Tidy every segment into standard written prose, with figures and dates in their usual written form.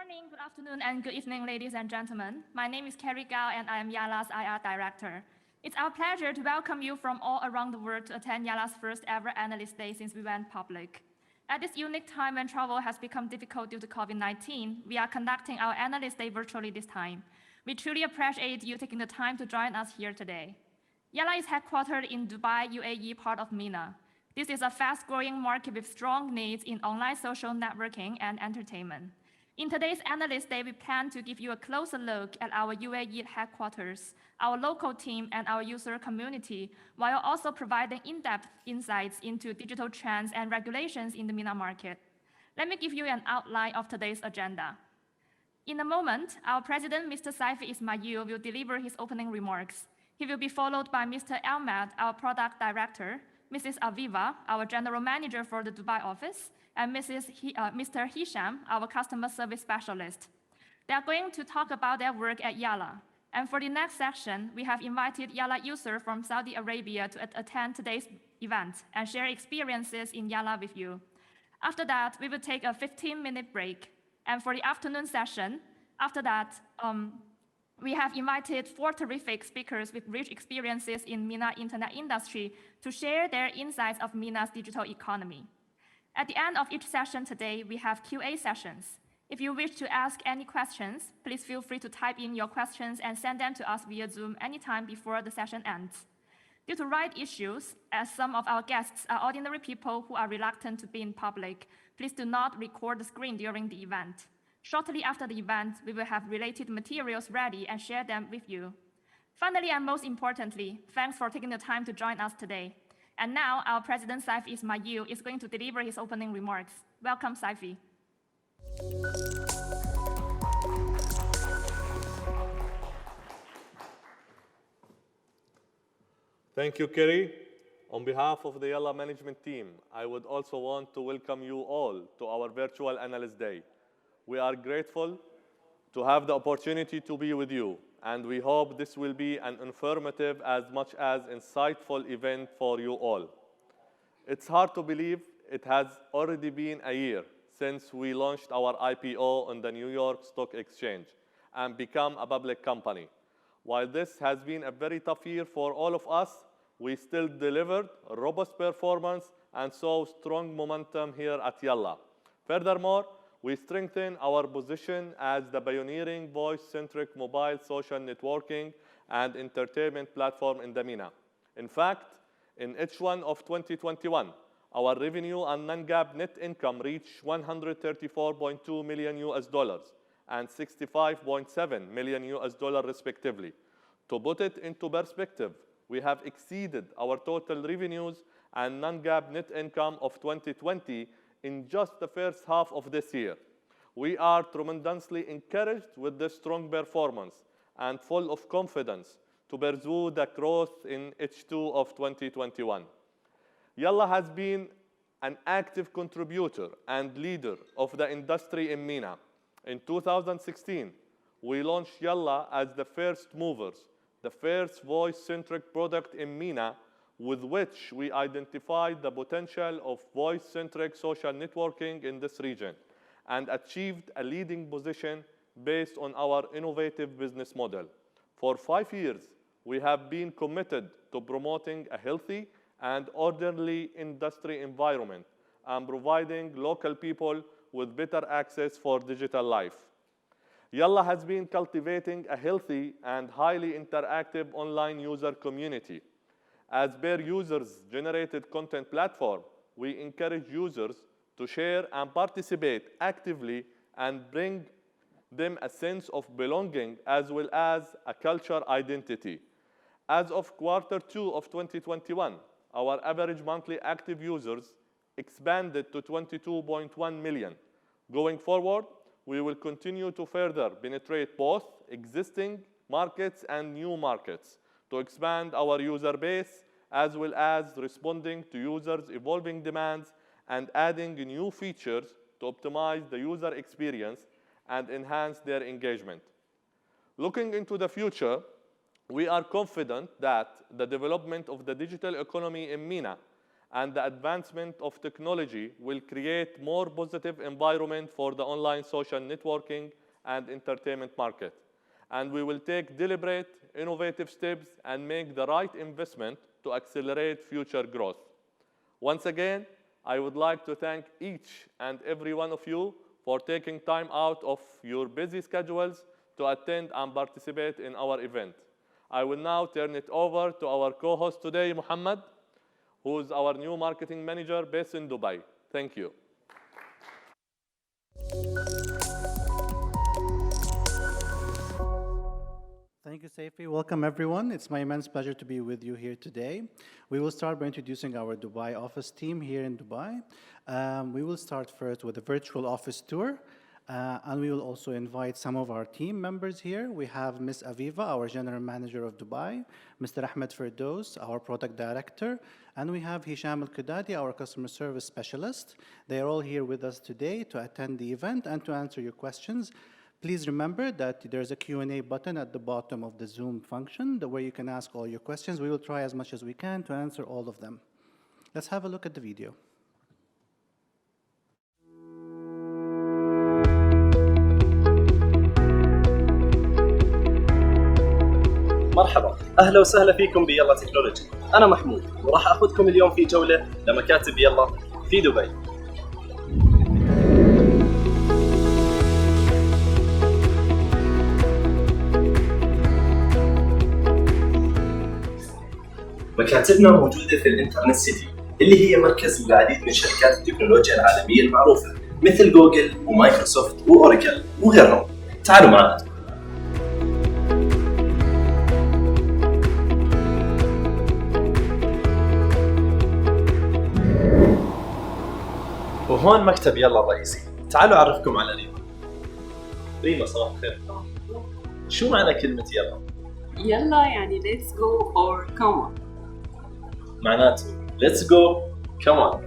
morning, good afternoon, and good evening, ladies and gentlemen. My name is Carrie Gao, and I am Yalla's IR Director. It's our pleasure to welcome you from all around the world to attend Yalla's first ever Analyst Day since we went public. At this unique time when travel has become difficult due to COVID-19, we are conducting our Analyst Day virtually this time. We truly appreciate you taking the time to join us here today. Yalla is headquartered in Dubai, UAE, part of MENA. This is a fast-growing market with strong needs in online social networking and entertainment. In today's Analyst Day, we plan to give you a closer look at our UAE headquarters, our local team, and our user community, while also providing in-depth insights into digital trends and regulations in the MENA market. Let me give you an outline of today's agenda. In a moment, our president, Mr. Saifi Ismail, will deliver his opening remarks. He will be followed by Mr. Ahmed, our product director, Mrs. Aviva, our general manager for the Dubai office, and Mr. Hisham, our customer service specialist. They are going to talk about their work at Yalla. And for the next section, we have invited Yalla users from Saudi Arabia to attend today's event and share experiences in Yalla with you. After that, we will take a 15-minute break. And for the afternoon session, after that, we have invited 4 terrific speakers with rich experiences in MENA internet industry to share their insights of MENA's digital economy. At the end of each session today, we have Q&A sessions. If you wish to ask any questions, please feel free to type in your questions and send them to us via Zoom anytime before the session ends. Due to right issues, as some of our guests are ordinary people who are reluctant to be in public, please do not record the screen during the event. Shortly after the event, we will have related materials ready and share them with you. Finally, and most importantly, thanks for taking the time to join us today. And now, our President Saifi Ismail is going to deliver his opening remarks. Welcome, Saifi. Thank you, Kerry. On behalf of the Yalla management team, I would also want to welcome you all to our virtual Analyst Day. We are grateful to have the opportunity to be with you, and we hope this will be an informative as much as insightful event for you all. It's hard to believe it has already been a year since we launched our IPO on the New York Stock Exchange and become a public company. While this has been a very tough year for all of us, we still delivered robust performance and saw strong momentum here at Yalla. Furthermore, we strengthen our position as the pioneering voice-centric mobile social networking and entertainment platform in the MENA. In fact, in H1 of 2021, our revenue and non-GAAP net income reached $134.2 million and $65.7 million respectively. To put it into perspective, we have exceeded our total revenues and non-GAAP net income of 2020 in just the first half of this year. We are tremendously encouraged with this strong performance and full of confidence to pursue the growth in H2 of 2021. Yalla has been an active contributor and leader of the industry in MENA. In 2016, we launched Yalla as the first movers, the first voice-centric product in MENA, with which we identified the potential of voice-centric social networking in this region and achieved a leading position based on our innovative business model. For 5 years, we have been committed to promoting a healthy and orderly industry environment and providing local people with better access for digital life. Yalla has been cultivating a healthy and highly interactive online user community. As per users-generated content platform, we encourage users to share and participate actively and bring them a sense of belonging as well as a culture identity. As of Q2 of 2021, our average monthly active users expanded to 22.1 million. Going forward, we will continue to further penetrate both existing markets and new markets to expand our user base, as well as responding to users' evolving demands and adding new features to optimize the user experience and enhance their engagement. Looking into the future, we are confident that the development of the digital economy in MENA and the advancement of technology will create more positive environment for the online social networking and entertainment market. And we will take deliberate, innovative steps and make the right investment to accelerate future growth. Once again, I would like to thank each and every one of you for taking time out of your busy schedules to attend and participate in our event. I will now turn it over to our co-host today, Muhammad, who is our new marketing manager based in Dubai. Thank you. Thank you, Saifi. Welcome, everyone. It's my immense pleasure to be with you here today. We will start by introducing our Dubai office team here in Dubai. We will start first with a virtual office tour, and we will also invite some of our team members here. We have Ms. Aviva, our General Manager of Dubai, Mr. Ahmed Firdaus, our Product Director, and we have Hisham Al-Qudadi, our Customer Service Specialist. They are all here with us today to attend the event and to answer your questions. Please remember that there's a Q&A button at the bottom of the Zoom function where you can ask all your questions. We will try as much as we can to answer all of them. Let's have a look at the video. مرحبا، أهلا وسهلا فيكم بيلا تكنولوجي. أنا محمود وراح أخذكم اليوم في جولة لمكاتب يلا في دبي. مكاتبنا موجودة في الإنترنت سيتي اللي هي مركز للعديد من شركات التكنولوجيا العالمية المعروفة مثل جوجل ومايكروسوفت وأوراكل وغيرهم. تعالوا معنا. وهون مكتب يلا الرئيسي. تعالوا أعرفكم على ريما. ريما صباح الخير. شو معنى كلمة يلا؟ يلا يعني let's go or come on. معناته let's go, come on.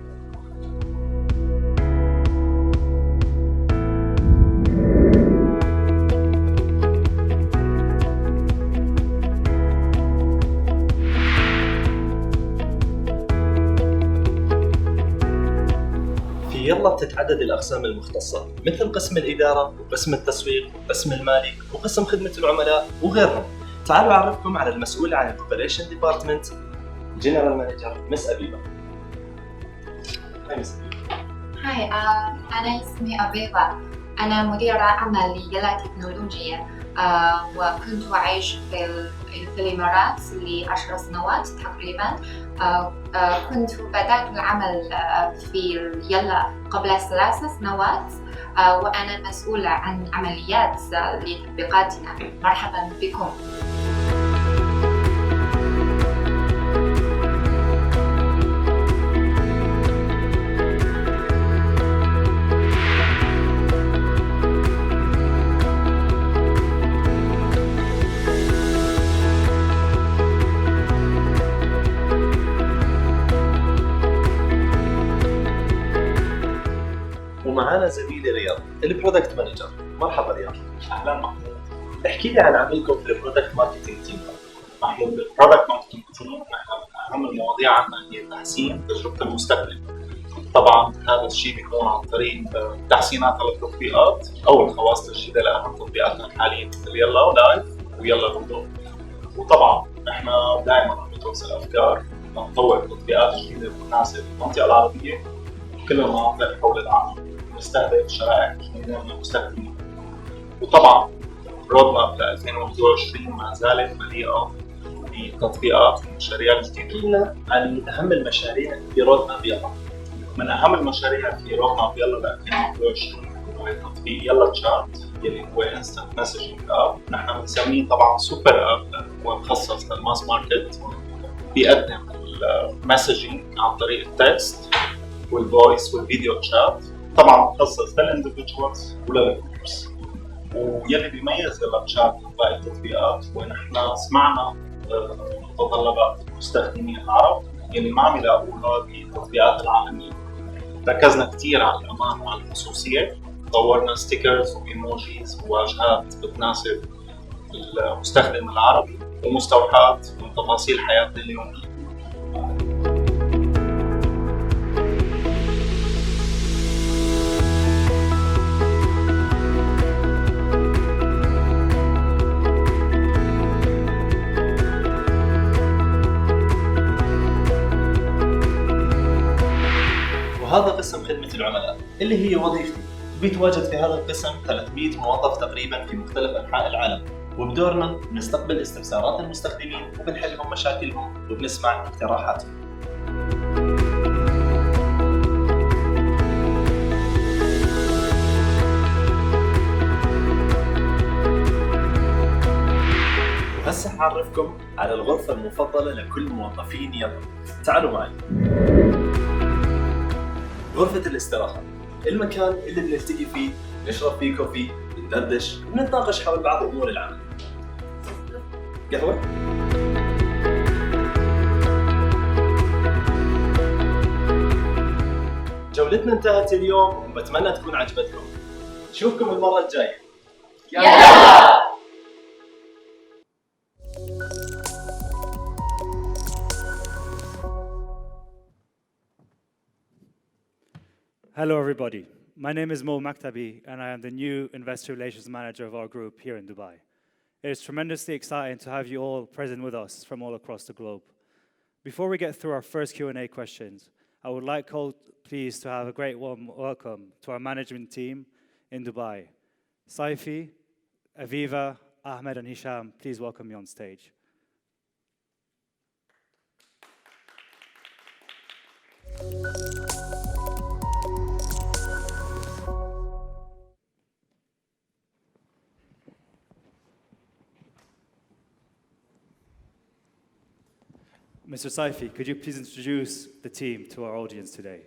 في يلا بتتعدد الأقسام المختصة مثل قسم الإدارة وقسم التسويق وقسم المالي وقسم خدمة العملاء وغيرهم. تعالوا أعرفكم على المسؤولة عن الأوبريشن ديبارتمنت General Manager Miss Aviva. Hi Miss Aviva. Hi, أنا اسمي أبيبا. أنا مديرة عمل يلا تكنولوجيا وكنت أعيش في الإمارات ل10 سنوات تقريبا. كنت بدأت العمل في يلا قبل 3 سنوات وأنا مسؤولة عن عمليات لتطبيقاتنا. مرحبا بكم. ومعانا زميلي رياض البرودكت مانجر. مرحبا رياض. اهلا محمود. احكي لي عن عملكم في البرودكت ماركتينج تيم. محمود، البرودكت ماركتينج تيم نحن اهم المواضيع عندنا هي تحسين تجربه المستخدم. طبعا هذا الشيء بيكون عن طريق تحسينات للتطبيقات او الخواص الجديده لاهم تطبيقاتنا الحاليه مثل يلا ولايف ويلا لودو. وطبعا نحن دائما بتوصل افكار نطور تطبيقات جديده تناسب المنطقه العربيه وكل المناطق حول العالم. نستهدف شرائح من المستخدمين. وطبعا رود ماب ل 2021 ما زالت مليئه بتطبيقات ومشاريع جديده. عن اهم المشاريع في رود ماب يلا. من اهم المشاريع في رود ماب يلا ل 2021 هو تطبيق يلا تشات اللي هو انستنت مسجنج اب. نحن بنسميه طبعا سوبر اب لانه مخصص للماس ماركت. بيقدم المسجنج عن طريق التكست والفويس والفيديو تشات. طبعا مخصص للاندفيدوالز وللجروبس. واللي بيميز يلا تشات عن باقي التطبيقات هو نحن سمعنا متطلبات المستخدمين العرب اللي ما عم يلاقوها بالتطبيقات العالميه. ركزنا كثير على الامان وعلى الخصوصيه. طورنا ستيكرز وايموجيز وواجهات بتناسب المستخدم العربي ومستوحاة من تفاصيل حياتنا اليوميه. وهذا قسم خدمة العملاء اللي هي وظيفتي. بيتواجد في هذا القسم 300 موظف تقريبا في مختلف أنحاء العالم، وبدورنا بنستقبل استفسارات المستخدمين وبنحل لهم مشاكلهم وبنسمع اقتراحاتهم. هسه حعرفكم على الغرفة المفضلة لكل موظفين يلا. تعالوا معي. غرفة الاستراحة، المكان اللي بنلتقي فيه، نشرب فيه كوفي، بندردش، ونتناقش حول بعض أمور العمل. قهوة؟ جولتنا انتهت اليوم وبتمنى تكون عجبتكم. نشوفكم المرة الجاية. يلا! Hello, everybody. My name is Mo Maktabi, and I am the new Investor Relations Manager of our group here in Dubai. It is tremendously exciting to have you all present with us from all across the globe. Before we get through our first Q&A questions, I would like all please to have a great warm welcome to our management team in Dubai. Saifi, Aviva, Ahmed, and Hisham, please welcome me on stage. Mr. Saifi, could you please introduce the team to our audience today?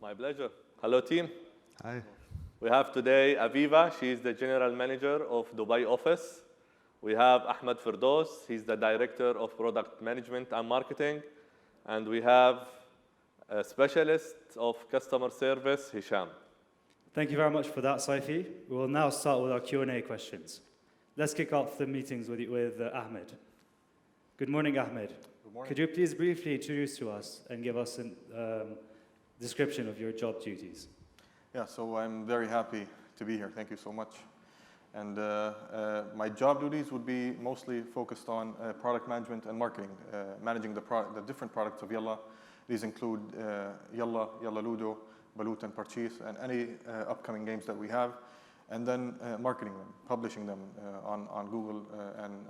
My pleasure. Hello, team. Hi. We have today Aviva. She is the General Manager of Dubai office. We have Ahmed Firdos. He's the Director of Product Management and Marketing. And we have a Specialist of Customer Service, Hisham. Thank you very much for that, Saifi. We will now start with our Q&A questions. Let's kick off the meetings with Ahmed. Good morning, Ahmed. Good morning. Could you please briefly introduce to us and give us a description of your job duties? Yeah, so I'm very happy to be here. Thank you so much. And my job duties would be mostly focused on product management and marketing, managing the different products of Yalla. These include Yalla, Yalla Ludo, Balut and Parchis, and any upcoming games that we have, and then marketing them, publishing them on Google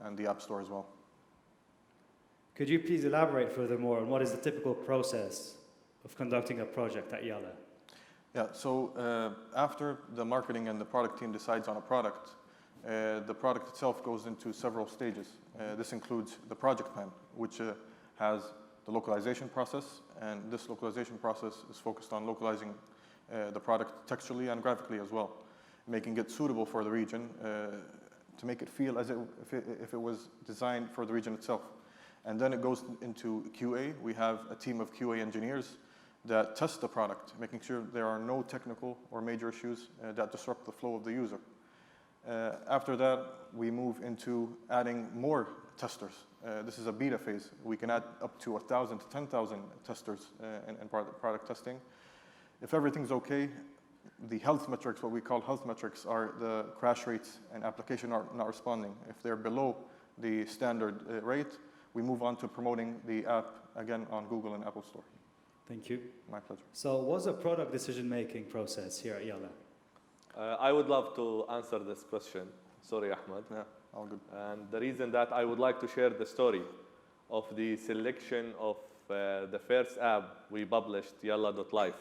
and the App Store as well. Could you please elaborate furthermore on what is the typical process of conducting a project at Yalla? Yeah, so after the marketing and the product team decides on a product, the product itself goes into several stages. This includes the project plan, which has the localization process, and this localization process is focused on localizing the product textually and graphically as well, making it suitable for the region to make it feel as if it was designed for the region itself. And then it goes into QA. We have a team of QA engineers that test the product, making sure there are no technical or major issues that disrupt the flow of the user. After that, we move into adding more testers. This is a beta phase. We can add up to 1,000 to 10,000 testers in product testing. If everything's okay, the health metrics, what we call health metrics, are the crash rates and application are not responding. If they're below the standard rate, we move on to promoting the app again on Google and Apple Store. Thank you. My pleasure. So what's the product decision-making process here at Yalla? I would love to answer this question. Sorry, Ahmed. Yeah, all good. And the reason that I would like to share the story of the selection of the first app we published, Yalla.life,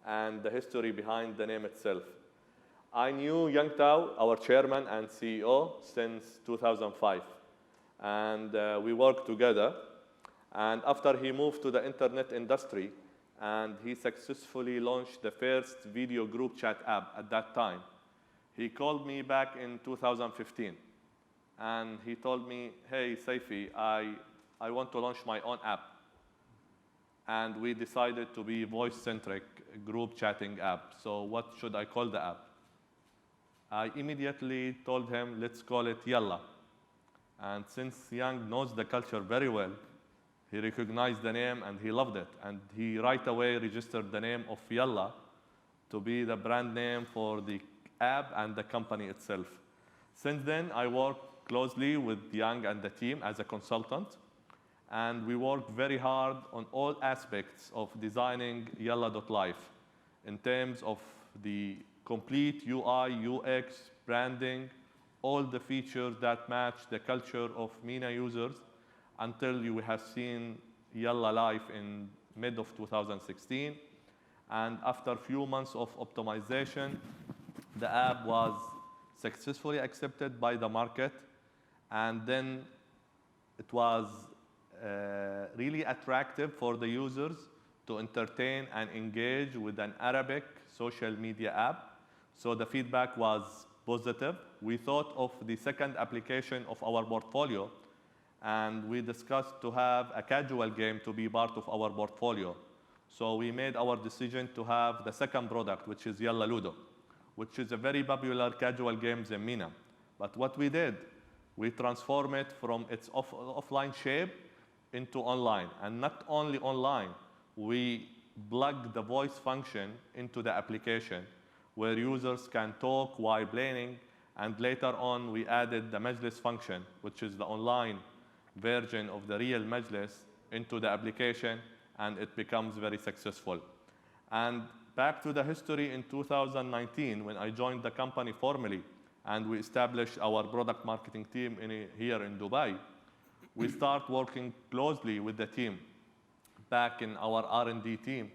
and the history behind the name itself. I knew Young Tao, our chairman and CEO, since 2005. And we worked together. And after he moved to the internet industry, and he successfully launched the first video group chat app at that time, he called me back in 2015. And he told me, hey, Saifi, I want to launch my own app. And we decided to be voice-centric group chatting app. So what should I call the app? I immediately told him, let's call it Yalla. And since Young knows the culture very well, he recognized the name and he loved it. And he right away registered the name of Yalla to be the brand name for the app and the company itself. Since then, I worked closely with Young and the team as a consultant. And we worked very hard on all aspects of designing Yalla.life. in terms of the complete UI, UX, branding, all the features that match the culture of MENA users until you have seen Yalla live in mid of 2016. And after a few months of optimization, the app was successfully accepted by the market. And then it was really attractive for the users to entertain and engage with an Arabic social media app. So the feedback was positive. We thought of the second application of our portfolio, and we discussed to have a casual game to be part of our portfolio. So we made our decision to have the second product, which is Yalla Ludo, which is a very popular casual game in MENA. But what we did, we transformed it from its offline shape into online. And not only online, we plugged the voice function into the application where users can talk while playing. And later on, we added the Majlis function, which is the online version of the real Majlis, into the application, and it becomes very successful. And back to the history in 2019, when I joined the company formally, and we established our product marketing team here in Dubai, we start working closely with the team back in our R&D team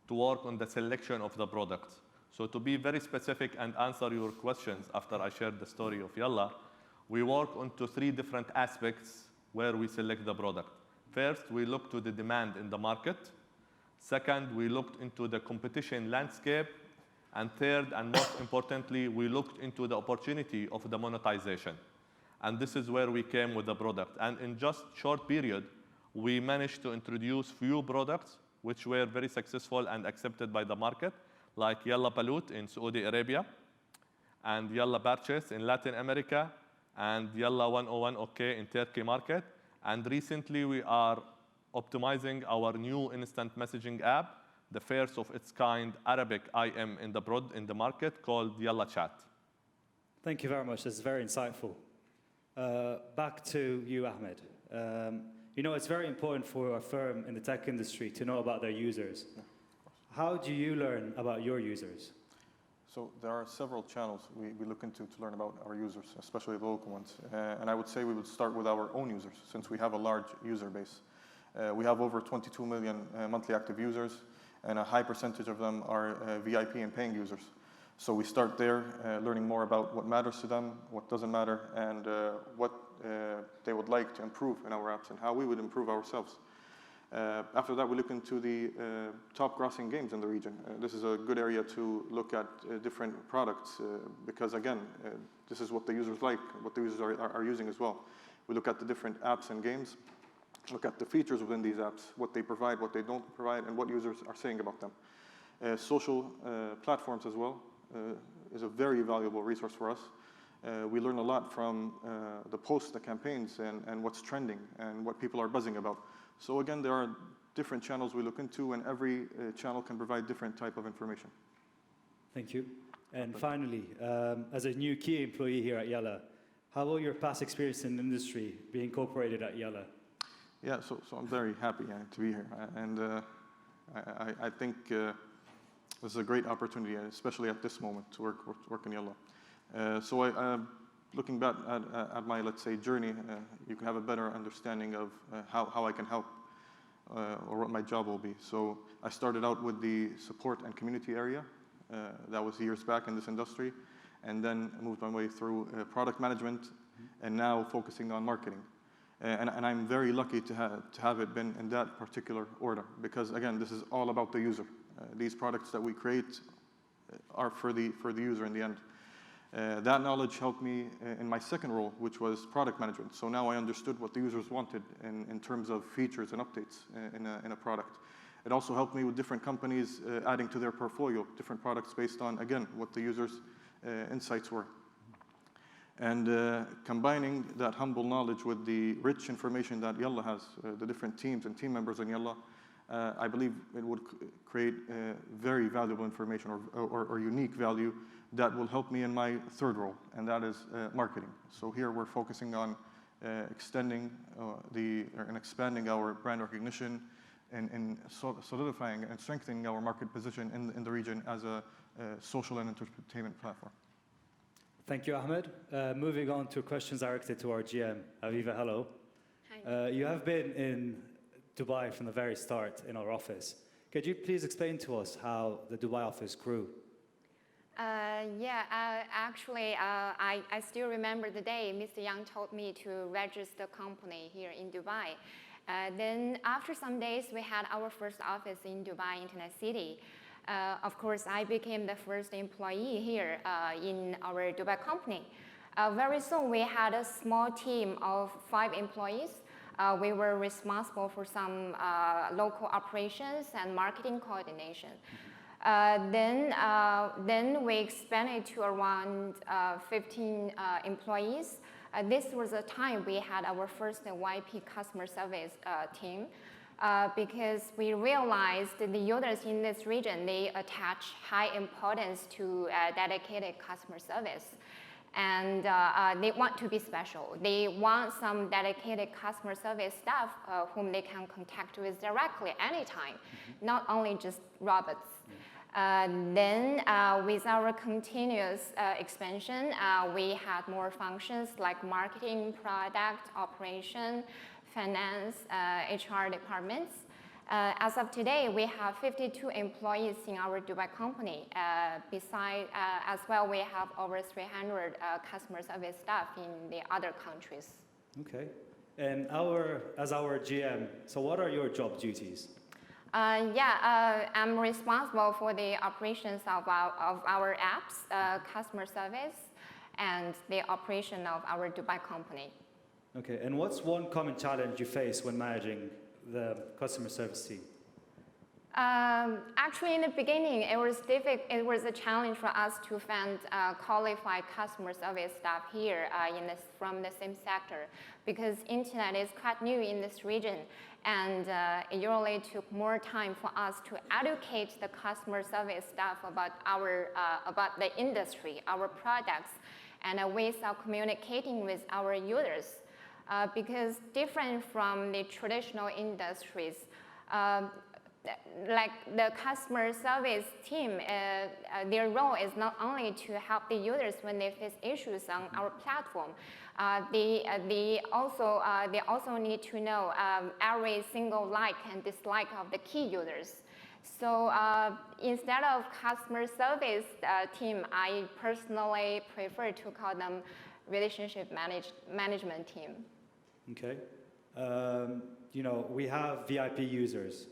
to work on the selection of the products. So to be very specific and answer your questions after I shared the story of Yalla, we work onto 3 different aspects where we select the product. First, we look to the demand in the market. Second, we looked into the competition landscape. And third, and most importantly, we looked into the opportunity of the monetization. And this is where we came with the product. And in just short period, we managed to introduce few products which were very successful and accepted by the market, like Yalla Balut in Saudi Arabia, and Yalla Purchase in Latin America, and Yalla 101 OK in Turkey market. And recently, we are optimizing our new instant messaging app, the first of its kind Arabic IM in the market, called Yalla Chat. Thank you very much. This is very insightful. Back to you, Ahmed. You know, it's very important for a firm in the tech industry to know about their users. How do you learn about your users? So there are several channels we look into to learn about our users, especially the local ones. And I would say we would start with our own users, since we have a large user base. We have over 22 million monthly active users, and a high percentage of them are VIP and paying users. So we start there, learning more about what matters to them, what doesn't matter, and what they would like to improve in our apps and how we would improve ourselves. After that, we look into the top grossing games in the region. This is a good area to look at different products because, again, this is what the users like, what the users are using as well. We look at the different apps and games, look at the features within these apps, what they provide, what they don't provide, and what users are saying about them. Social platforms as well is a very valuable resource for us. We learn a lot from the posts, the campaigns, and what's trending and what people are buzzing about. So again, there are different channels we look into, and every channel can provide different type of information. Thank you. And finally, as a new key employee here at Yalla, how will your past experience in the industry be incorporated at Yalla? Yeah, so I'm very happy to be here, and I think this is a great opportunity, especially at this moment, to work in Yalla. So looking back at my, let's say, journey, you can have a better understanding of how I can help or what my job will be. So I started out with the support and community area. That was years back in this industry, and then moved my way through product management, and now focusing on marketing. And I'm very lucky to have it been in that particular order, because again, this is all about the user. These products that we create are for the user in the end. That knowledge helped me in my second role, which was product management. So now I understood what the users wanted in terms of features and updates in a product. It also helped me with different companies adding to their portfolio, different products based on, again, what the users' insights were. And combining that humble knowledge with the rich information that Yalla has, the different teams and team members in Yalla, I believe it would create very valuable information or unique value that will help me in my third role, and that is marketing. So here we're focusing on extending and expanding our brand recognition, solidifying and strengthening our market position in the region as a social and entertainment platform. Thank you, Ahmed. Moving on to questions directed to our GM, Aviva, hello. Hi. You have been in Dubai from the very start in our office. Could you please explain to us how the Dubai office grew? I still remember the day Mr. Yang told me to register company here in Dubai. Then after some days, we had our first office in Dubai Internet City. Of course, I became the first employee here in our Dubai company. Very soon, we had a small team of 5 employees. We were responsible for some local operations and marketing coordination. Then we expanded to around 15 employees. This was the time we had our first YP customer service team because we realized the users in this region, they attach high importance to dedicated customer service. And they want to be special. They want some dedicated customer service staff whom they can contact with directly anytime, not only just robots. Then with our continuous expansion, we had more functions like marketing, product, operation, finance, HR departments. As of today, we have 52 employees in our Dubai company. Besides, as well, we have over 300 customer service staff in the other countries. Okay. And as our GM, so what are your job duties? I'm responsible for the operations of our apps, customer service, and the operation of our Dubai company. Okay, and what's one common challenge you face when managing the customer service team? Actually, in the beginning, it was a challenge for us to find qualified customer service staff here from the same sector, because internet is quite new in this region, and it usually took more time for us to educate the customer service staff about the industry, our products, and ways of communicating with our users. Because different from the traditional industries, like the customer service team, their role is not only to help the users when they face issues on our platform. They also need to know every single like and dislike of the key users. So instead of customer service team, I personally prefer to call them relationship management team. Okay. We have VIP users.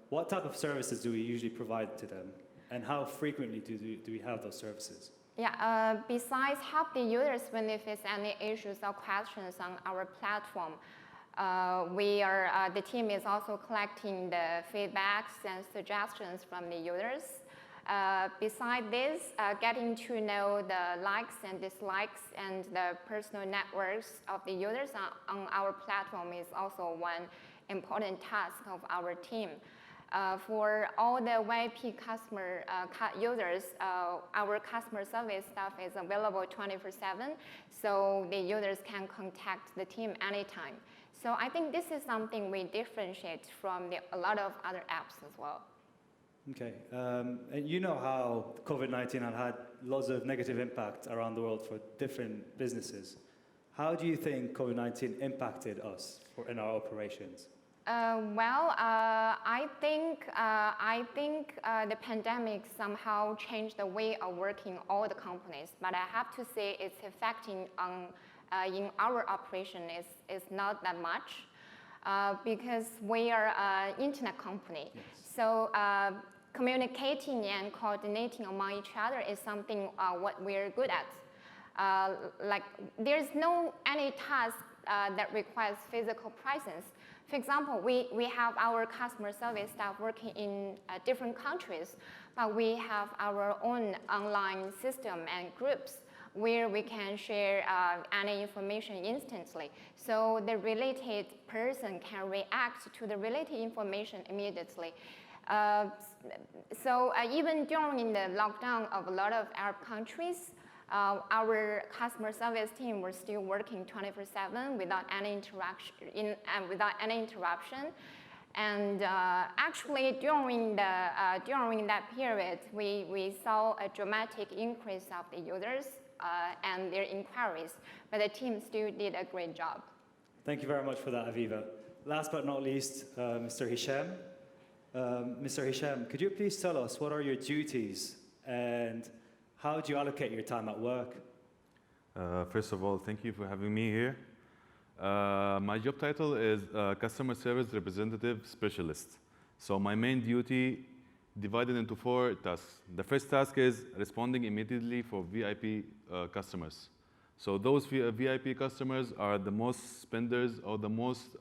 What type of services do we usually provide to them? And how frequently do we have those services? Besides help the users when they face any issues or questions on our platform, the team is also collecting the feedbacks and suggestions from the users. Besides this, getting to know the likes and dislikes and the personal networks of the users on our platform is also one important task of our team. For all the VIP customer users, our customer service staff is available 24/7, so the users can contact the team anytime. So I think this is something we differentiate from a lot of other apps as well. Okay, and you know how COVID-19 had lots of negative impact around the world for different businesses. How do you think COVID-19 impacted us in our operations? I think the pandemic somehow changed the way of working all the companies, but I have to say it's affecting in our operation is not that much because we are an internet company. Yes. So communicating and coordinating among each other is something what we're good at. Like there's no any task that requires physical presence. For example, we have our customer service staff working in different countries, but we have our own online system and groups where we can share any information instantly. So the related person can react to the related information immediately. Even during the lockdown of a lot of Arab countries, our customer service team was still working 24/7 without any interruption. And actually, during that period, we saw a dramatic increase of the users and their inquiries, but the team still did a great job. Thank you very much for that, Aviva. Last but not least, Mr. Hisham. Mr. Hisham, could you please tell us what are your duties and how do you allocate your time at work? First of all, thank you for having me here. My job title is Customer Service Representative Specialist. So my main duty divided into 4 tasks. The first task is responding immediately for VIP customers. So those VIP customers are the most spenders or the most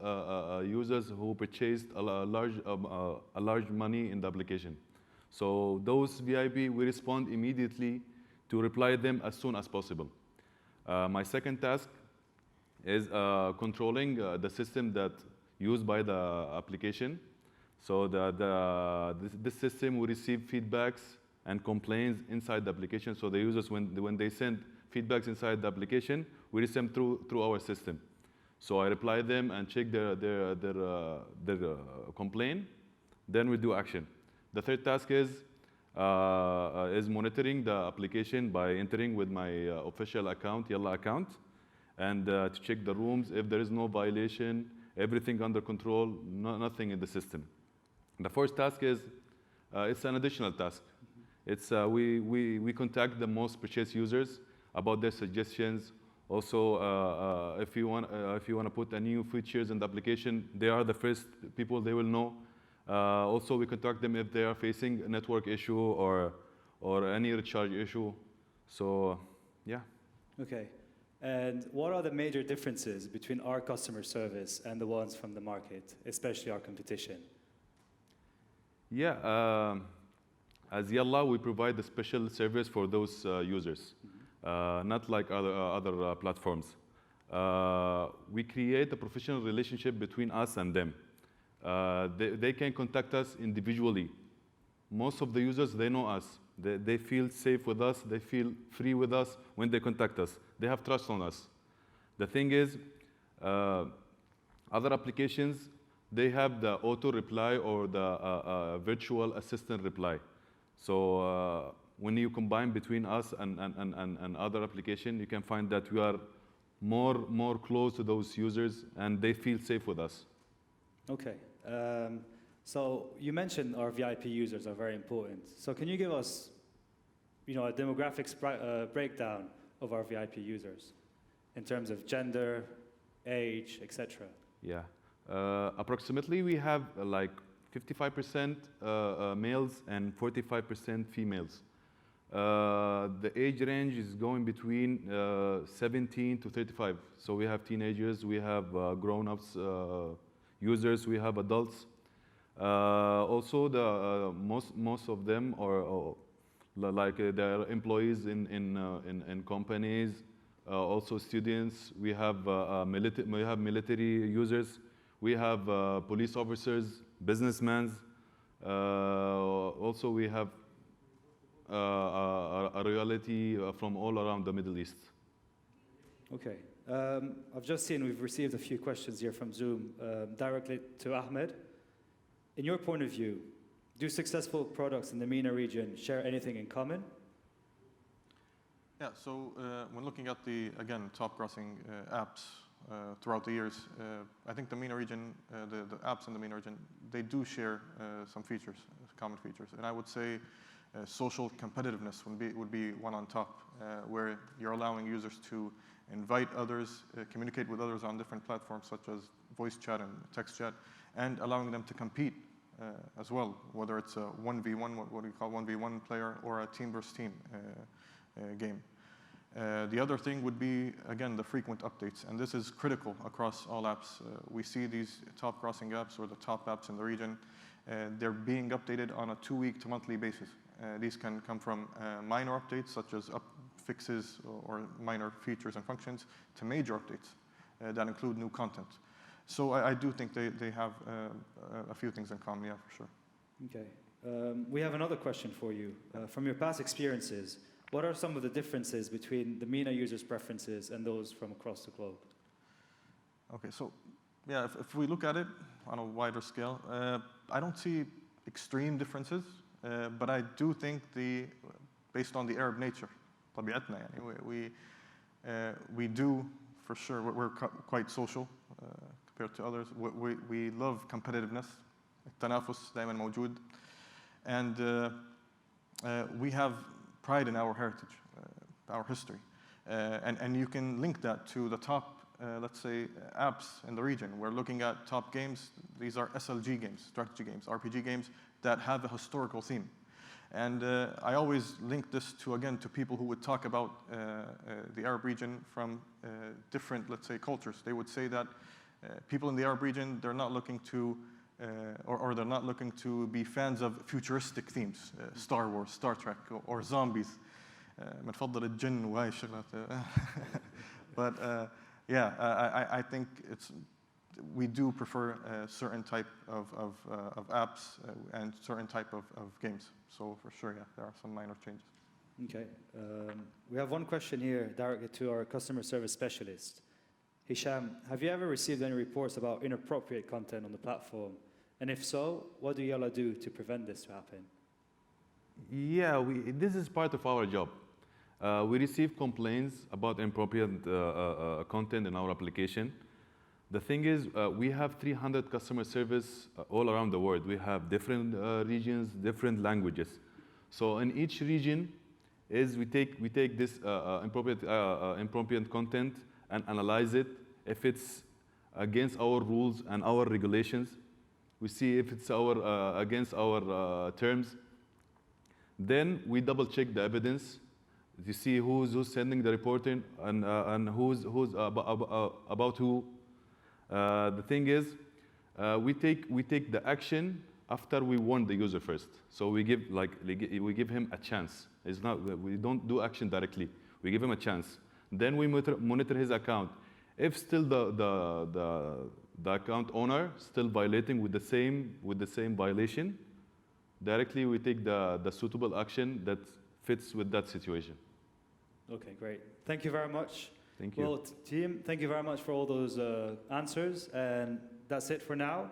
users who purchased a large money in the application. So those VIP, we respond immediately to reply them as soon as possible. My second task is controlling the system that used by the application. So this system will receive feedbacks and complaints inside the application. So the users, when they send feedbacks inside the application, we receive them through our system. So I reply them and check their complaint. Then we do action. The third task is monitoring the application by entering with my official account, Yalla account, and to check the rooms. If there is no violation, everything under control, nothing in the system. The fourth task is, it's an additional task. It's, we contact the most purchased users about their suggestions. Also, if you want to put a new features in the application, they are the first people they will know. Also, we contact them if they are facing a network issue or any recharge issue. So, yeah. Okay. And what are the major differences between our customer service and the ones from the market, especially our competition? Yeah, as Yalla, we provide a special service for those users, not like other platforms. We create a professional relationship between us and them. They can contact us individually. Most of the users, they know us. They feel safe with us. They feel free with us when they contact us. They have trust on us. The thing is, other applications, they have the auto reply or the virtual assistant reply. So when you combine between us and other application, you can find that we are more close to those users and they feel safe with us. Okay. So you mentioned our VIP users are very important. So can you give us, a demographics breakdown of our VIP users in terms of gender, age, etc.? Yeah. Approximately, we have like 55% males and 45% females. The age range is going between 17 to 35. So we have teenagers, we have grown-ups users, we have adults. Also, the most of them are like they're employees in companies. Also, students. We have military users. We have police officers, businessmen. Also, we have a royalty from all around the Middle East. Okay. I've just seen we've received a few questions here from Zoom directly to Ahmed. In your point of view, do successful products in the MENA region share anything in common? Yeah, so when looking at the, again, top grossing apps throughout the years, I think the MENA region, the apps in the MENA region, they do share some features, common features. And I would say social competitiveness would be one on top, where you're allowing users to invite others, communicate with others on different platforms such as voice chat and text chat, and allowing them to compete as well, whether it's a 1v1, what we call 1v1 player, or a team versus team game. The other thing would be, again, the frequent updates, and this is critical across all apps. We see these top grossing apps or the top apps in the region, they're being updated on a 2-week to monthly basis. These can come from minor updates such as fixes or minor features and functions to major updates that include new content. So I do think they have a few things in common, yeah, for sure. Okay. We have another question for you. From your past experiences, what are some of the differences between the MENA users' preferences and those from across the globe? Okay, so yeah, if we look at it on a wider scale, I don't see extreme differences, but I do think based on the Arab nature, طبيعتنا يعني, we do, for sure, we're quite social compared to others. We love competitiveness, التنافس دائما موجود, and we have pride in our heritage, our history, and you can link that to the top, let's say, apps in the region. We're looking at top games. These are SLG games, strategy games, RPG games that have a historical theme. And I always link this to, again, to people who would talk about the Arab region from different, let's say, cultures. They would say that people in the Arab region, they're not looking to, or they're not looking to be fans of futuristic themes, Star Wars, Star Trek, or zombies. بنفضل الجن وهاي الشغلات. But yeah, I think we do prefer a certain type of apps and certain type of games. So for sure, yeah, there are some minor changes. Okay. We have one question here directed to our customer service specialist. Hisham, have you ever received any reports about inappropriate content on the platform? And if so, what do Yalla do to prevent this to happen? Yeah, this is part of our job. We receive complaints about inappropriate content in our application. The thing is, we have 300 customer service all around the world. We have different regions, different languages. So in each region, we take this inappropriate content and analyze it. If it's against our rules and our regulations, we see if it's against our terms. Then we double check the evidence to see who's sending the reporting and who's about who. The thing is, we take the action after we warn the user first. So we give him a chance. We don't do action directly. We give him a chance. Then we monitor his account. If still the account owner still violating with the same violation, directly we take the suitable action that fits with that situation. Okay, great. Thank you very much. Thank you. Well, team, thank you very much for all those answers. And that's it for now.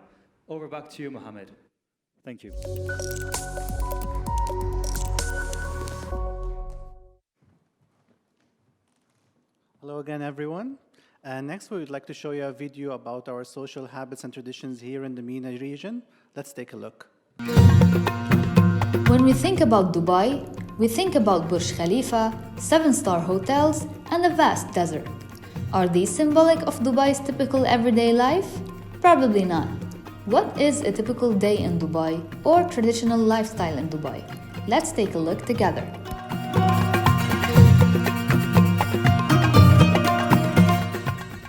Over back to you, Mohammed. Thank you. Hello again, everyone. Next, we would like to show you a video about our social habits and traditions here in the MENA region. Let's take a look. When we think about Dubai, we think about Burj Khalifa, 7-star hotels, and a vast desert. Are these symbolic of Dubai's typical everyday life? Probably not. What is a typical day in Dubai or traditional lifestyle in Dubai? Let's take a look together.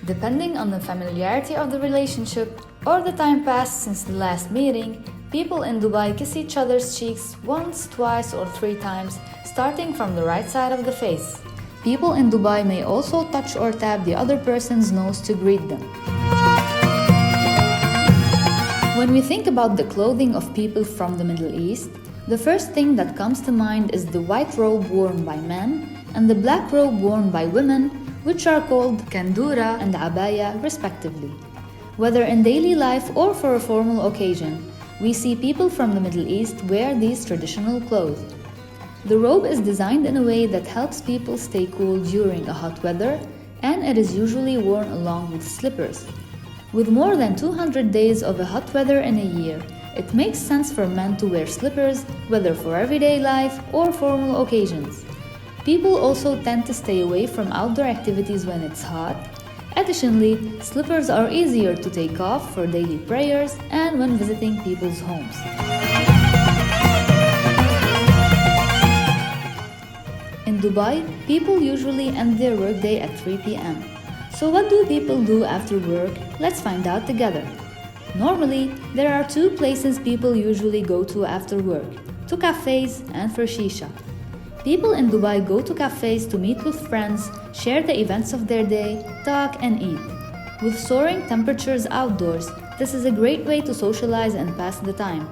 Depending on the familiarity of the relationship or the time passed since the last meeting, people in Dubai kiss each other's cheeks once, twice, or 3 times, starting from the right side of the face. People in Dubai may also touch or tap the other person's nose to greet them. When we think about the clothing of people from the Middle East, the first thing that comes to mind is the white robe worn by men and the black robe worn by women, which are called kandura and abaya respectively. Whether in daily life or for a formal occasion, we see people from the Middle East wear these traditional clothes. The robe is designed in a way that helps people stay cool during a hot weather, and it is usually worn along with slippers. With more than 200 days of a hot weather in a year, it makes sense for men to wear slippers, whether for everyday life or formal occasions. People also tend to stay away from outdoor activities when it's hot. Additionally, slippers are easier to take off for daily prayers and when visiting people's homes. In Dubai, people usually end their workday at 3 p.m. So what do people do after work? Let's find out together. Normally, there are 2 places people usually go to after work, to cafes and for shisha. People in Dubai go to cafes to meet with friends, share the events of their day, talk and eat. With soaring temperatures outdoors, this is a great way to socialize and pass the time.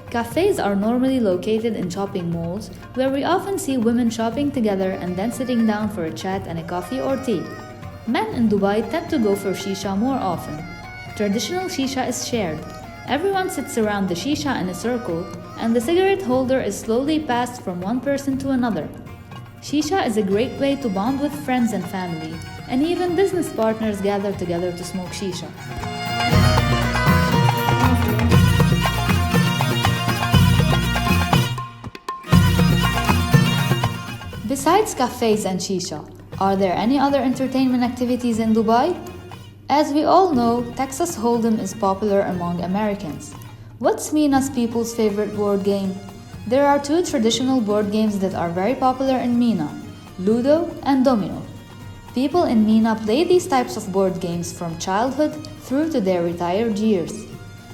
Cafes are normally located in shopping malls, where we often see women shopping together and then sitting down for a chat and a coffee or tea. Men in Dubai tend to go for shisha more often. Traditional shisha is shared. Everyone sits around the shisha in a circle, and the cigarette holder is slowly passed from one person to another. Shisha is a great way to bond with friends and family, and even business partners gather together to smoke shisha. Besides cafes and shisha, are there any other entertainment activities in Dubai? As we all know, Texas Hold'em is popular among Americans. What's MENA's people's favorite board game? There are two traditional board games that are very popular in MENA, Ludo and Domino. People in MENA play these types of board games from childhood through to their retired years.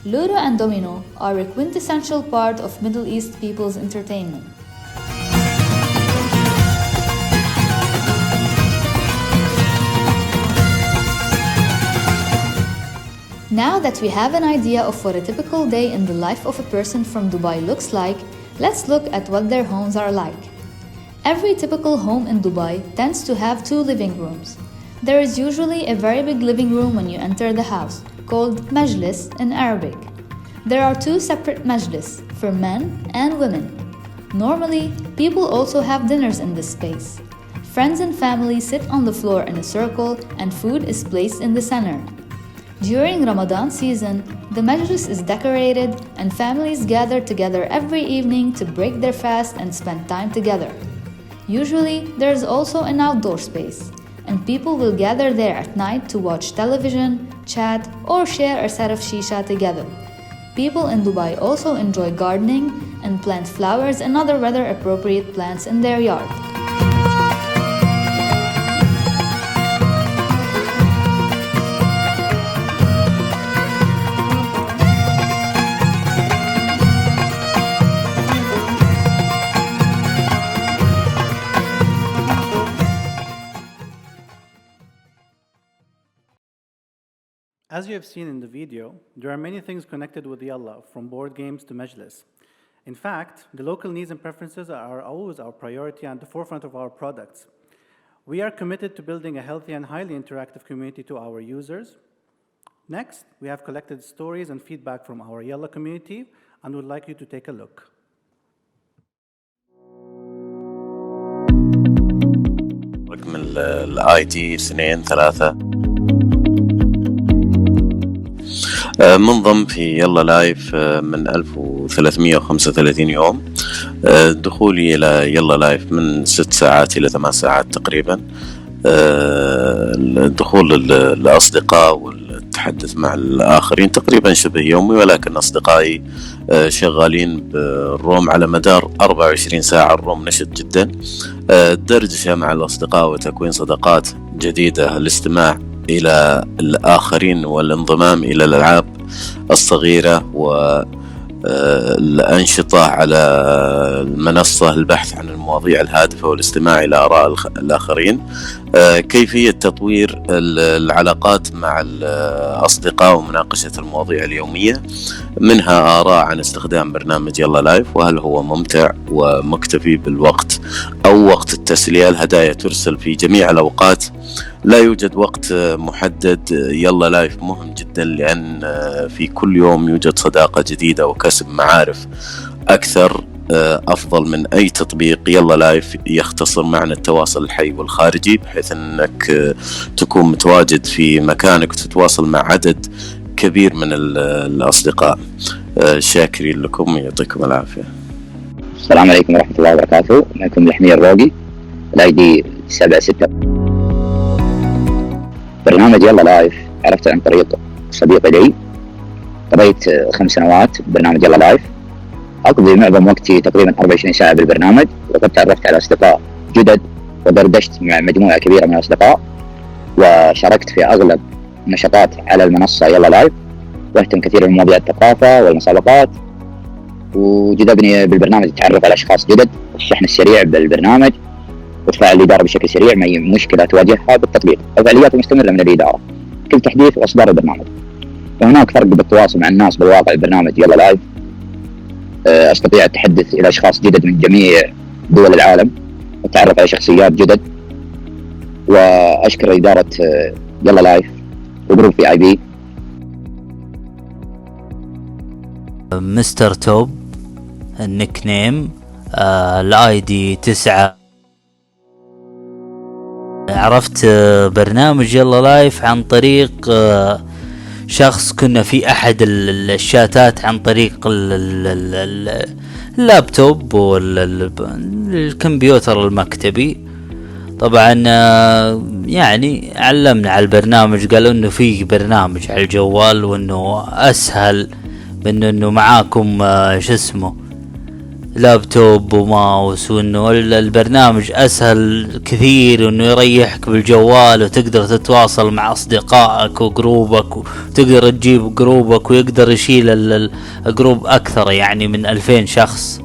Ludo and Domino are a quintessential part of Middle East people's entertainment. Now that we have an idea of what a typical day in the life of a person from Dubai looks like, let's look at what their homes are like. Every typical home in Dubai tends to have two living rooms. There is usually a very big living room when you enter the house, called majlis in Arabic. There are two separate majlis for men and women. Normally, people also have dinners in this space. Friends and family sit on the floor in a circle and food is placed in the center. During Ramadan season, the majlis is decorated and families gather together every evening to break their fast and spend time together. Usually, there is also an outdoor space, and people will gather there at night to watch television, chat, or share a set of shisha together. People in Dubai also enjoy gardening and plant flowers and other weather-appropriate plants in their yard. As you have seen in the video, there are many things connected with Yalla, from board games to majlis. In fact, the local needs and preferences are always our priority and the forefront of our products. We are committed to building a healthy and highly interactive community to our users. Next, we have collected stories and feedback from our Yalla community and would like you to take a look. رقم الاي دي 23 منضم في يلا لايف من 1335 يوم. دخولي إلى يلا لايف من 6 ساعات إلى 8 ساعات تقريبا. الدخول للأصدقاء والتحدث مع الآخرين تقريبا شبه يومي، ولكن أصدقائي شغالين بالروم على مدار 24 ساعة. الروم نشط جدا. الدردشة مع الأصدقاء وتكوين صداقات جديدة، الاستماع إلى الآخرين والانضمام إلى الألعاب الصغيرة والأنشطة على المنصة، البحث عن المواضيع الهادفة والاستماع إلى آراء الآخرين. كيفية تطوير العلاقات مع الأصدقاء ومناقشة المواضيع اليومية، منها آراء عن استخدام برنامج يلا لايف وهل هو ممتع ومكتفي بالوقت أو وقت التسلية. الهدايا ترسل في جميع الأوقات، لا يوجد وقت محدد. يلا لايف مهم جدا لأن في كل يوم يوجد صداقة جديدة وكسب معارف أكثر أفضل من أي تطبيق. يلا لايف يختصر معنى التواصل الحي والخارجي، بحيث أنك تكون متواجد في مكانك وتتواصل مع عدد كبير من الأصدقاء. شاكرين لكم ويعطيكم العافية. السلام عليكم ورحمة الله وبركاته. معكم الحمية الروقي، الاي دي 76. برنامج يلا لايف عرفته عن طريق صديق لي. قضيت 5 سنوات ببرنامج يلا لايف، أقضي معظم وقتي تقريبا 24 ساعة بالبرنامج، وقد تعرفت على أصدقاء جدد ودردشت مع مجموعة كبيرة من الأصدقاء، وشاركت في أغلب النشاطات على المنصة يلا لايف، واهتم كثير من مواضيع الثقافة والمسابقات. وجذبني بالبرنامج التعرف على أشخاص جدد، الشحن السريع بالبرنامج، وتفاعل الإدارة بشكل سريع مع أي مشكلة تواجهها بالتطبيق، الفعاليات المستمرة من الإدارة، كل تحديث وإصدار البرنامج. وهناك فرق بالتواصل مع الناس بالواقع. البرنامج يلا لايف أستطيع التحدث إلى أشخاص جدد من جميع دول العالم والتعرف على شخصيات جدد. وأشكر إدارة يلا لايف وجروب VIP مستر توب النيك نيم، الاي دي 9. عرفت برنامج يلا لايف عن طريق شخص كنا في احد الشاتات عن طريق اللابتوب والكمبيوتر المكتبي. طبعا يعني علمنا على البرنامج، قالوا انه في برنامج على الجوال وانه اسهل من انه معاكم شو اسمه لابتوب وماوس، وانه البرنامج اسهل كثير وانه يريحك بالجوال وتقدر تتواصل مع اصدقائك وجروبك وتقدر تجيب جروبك ويقدر يشيل الجروب اكثر يعني من 2000 شخص.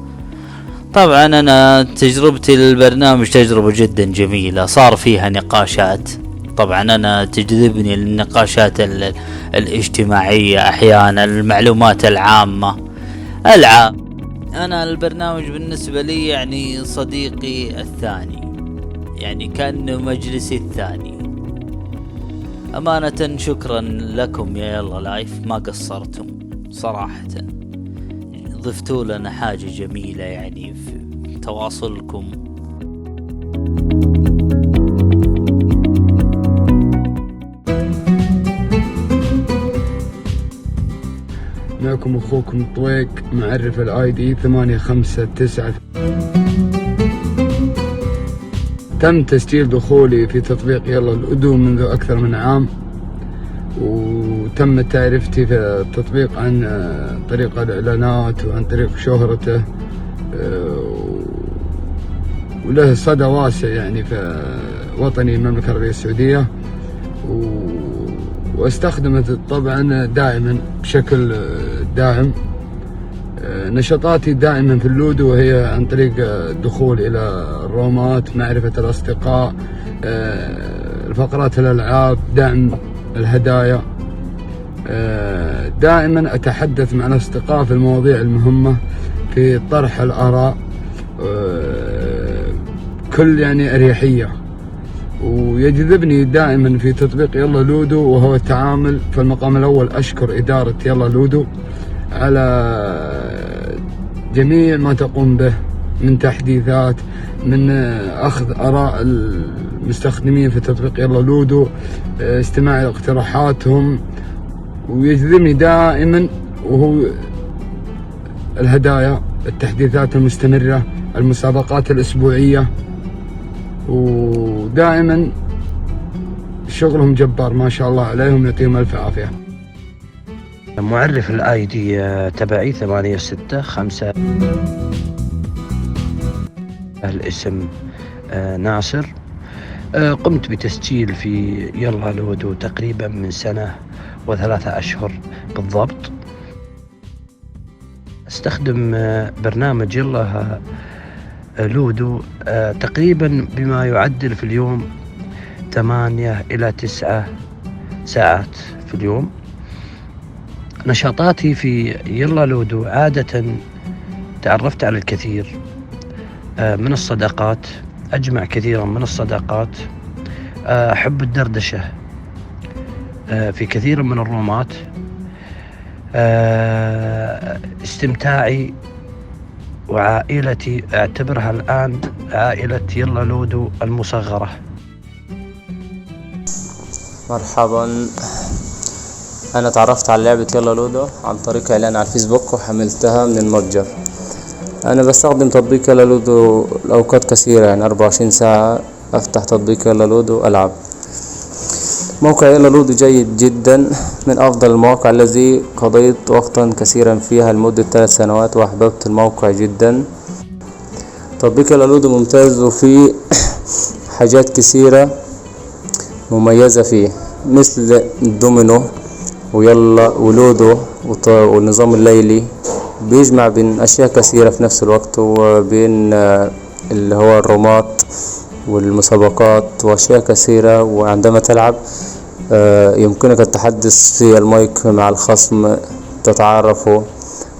طبعا انا تجربتي للبرنامج تجربة جدا جميلة، صار فيها نقاشات. طبعا انا تجذبني النقاشات الاجتماعية، احيانا المعلومات العامة، العاب. انا البرنامج بالنسبة لي يعني صديقي الثاني، يعني كأنه مجلسي الثاني. امانة شكرا لكم يا يلا لايف، ما قصرتم صراحة، ضفتوا لنا حاجة جميلة يعني في تواصلكم. معكم اخوكم طويق، معرف الاي دي 859. تم تسجيل دخولي في تطبيق يلا الأدو منذ أكثر من عام، وتم تعرفتي في التطبيق عن طريق الإعلانات وعن طريق شهرته، وله صدى واسع يعني في وطني المملكة العربية السعودية، واستخدمت طبعا دائما بشكل دائم. نشاطاتي دائما في اللودو وهي عن طريق الدخول إلى الرومات، معرفة الأصدقاء، الفقرات الألعاب، دعم الهدايا. دائما أتحدث مع الأصدقاء في المواضيع المهمة، في طرح الآراء، كل يعني أريحية. ويجذبني دائما في تطبيق يلا لودو وهو التعامل. في المقام الأول أشكر إدارة يلا لودو على جميع ما تقوم به من تحديثات، من أخذ آراء المستخدمين في تطبيق يلا لودو، استماع لاقتراحاتهم. ويجذبني دائما وهو الهدايا، التحديثات المستمرة، المسابقات الأسبوعية، ودائما شغلهم جبار ما شاء الله عليهم، يعطيهم ألف عافية. معرف الاي دي تبعي 865. الاسم ناصر. قمت بتسجيل في يلا لودو تقريبا من 1 و3 أشهر بالضبط. استخدم برنامج يلا لودو تقريبا بما يعدل في اليوم 8 إلى 9 ساعات في اليوم. نشاطاتي في يلا لودو عادة تعرفت على الكثير من الصداقات، أجمع كثيرا من الصداقات. أحب الدردشة في كثير من الرومات. استمتاعي وعائلتي أعتبرها الآن عائلة يلا لودو المصغرة. مرحبا، أنا تعرفت على لعبة يلا لودو عن طريق إعلان على الفيسبوك وحملتها من المتجر. أنا بستخدم تطبيق يلا لودو لأوقات كثيرة، يعني 24 ساعة أفتح تطبيق يلا لودو ألعب. موقع يلا لودو جيد جدا، من أفضل المواقع الذي قضيت وقتا كثيرا فيها لمدة 3 سنوات، وأحببت الموقع جدا. تطبيق يلا لودو ممتاز وفيه حاجات كثيرة مميزة فيه، مثل الدومينو ويلا ولودو والنظام الليلي، بيجمع بين أشياء كثيرة في نفس الوقت، وبين اللي هو الرومات والمسابقات وأشياء كثيرة. وعندما تلعب يمكنك التحدث في المايك مع الخصم، تتعرفوا.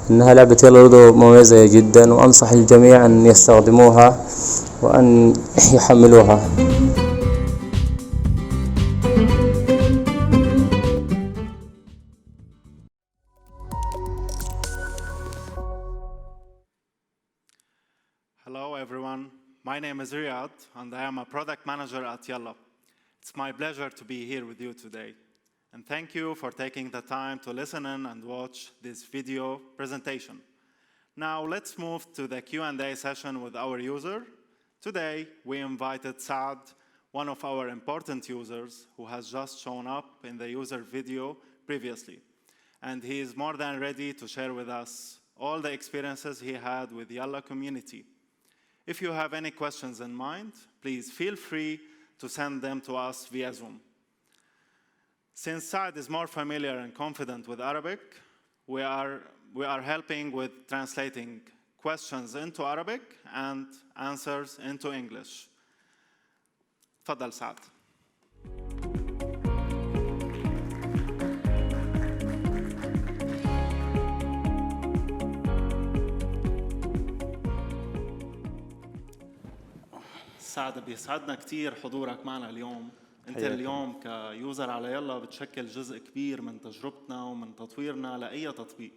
إنها لعبة يلا لودو مميزة جدا، وأنصح الجميع أن يستخدموها وأن يحملوها. is Riyad, and I am a product manager at Yalla. It's my pleasure to be here with you today. And thank you for taking the time to listen in and watch this video presentation. Now let's move to the Q&A session with our user. Today, we invited Saad, one of our important users who has just shown up in the user video previously. And he is more than ready to share with us all the experiences he had with Yalla community. If you have any questions in mind, please feel free to send them to us via Zoom. Since Saad is more familiar and confident with Arabic, we are helping with translating questions into Arabic and answers into English. تفضل سعد. سعد بيسعدنا كتير حضورك معنا اليوم. انت اليوم كيوزر على يلا بتشكل جزء كبير من تجربتنا ومن تطويرنا لاي تطبيق.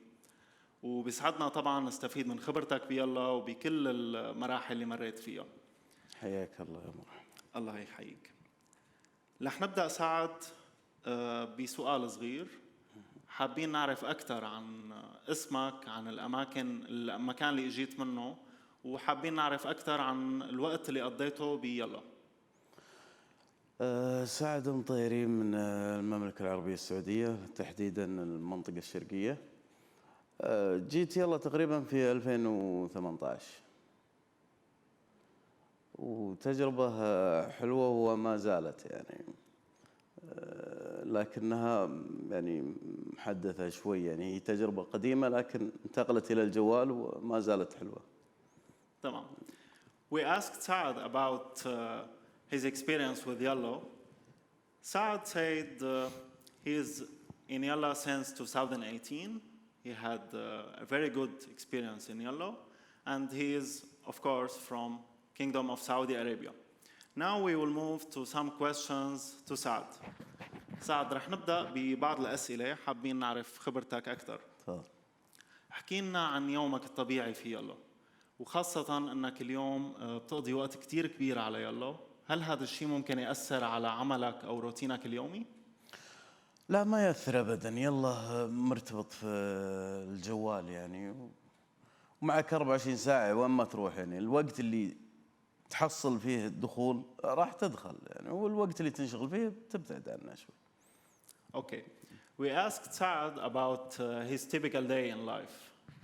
وبيسعدنا طبعا نستفيد من خبرتك بيلا وبكل المراحل اللي مريت فيها. حياك الله يا مرحبا. الله يحييك. رح نبدا سعد بسؤال صغير. حابين نعرف اكثر عن اسمك، عن المكان اللي اجيت منه، وحابين نعرف اكثر عن الوقت اللي قضيته بيلا. سعد مطيري من المملكة العربية السعودية، تحديدا المنطقة الشرقية. جيت يلا تقريبا في 2018 وتجربة حلوة وما زالت يعني، لكنها يعني محدثة شوي، يعني هي تجربة قديمة لكن انتقلت إلى الجوال وما زالت حلوة. تمام. We asked Saad about his experience with Yalla. Saad said he is in Yalla since 2018. He had a very good experience in Yalla, and he is, of course, from Kingdom of Saudi Arabia. Now we will move to some questions to Saad. Saad, رح نبدأ ببعض الأسئلة، حابين نعرف خبرتك أكثر. احكي لنا عن يومك الطبيعي في يلا، وخاصة أنك اليوم بتقضي وقت كتير كبير على يلا. هل هذا الشيء ممكن يأثر على عملك أو روتينك اليومي؟ لا ما يأثر أبدا، يلا مرتبط في الجوال يعني، ومعك 24 ساعة وين ما تروح، يعني الوقت اللي تحصل فيه الدخول راح تدخل يعني، والوقت اللي تنشغل فيه تبتعد عنه شوي. Okay. We asked Saad about his typical day in life,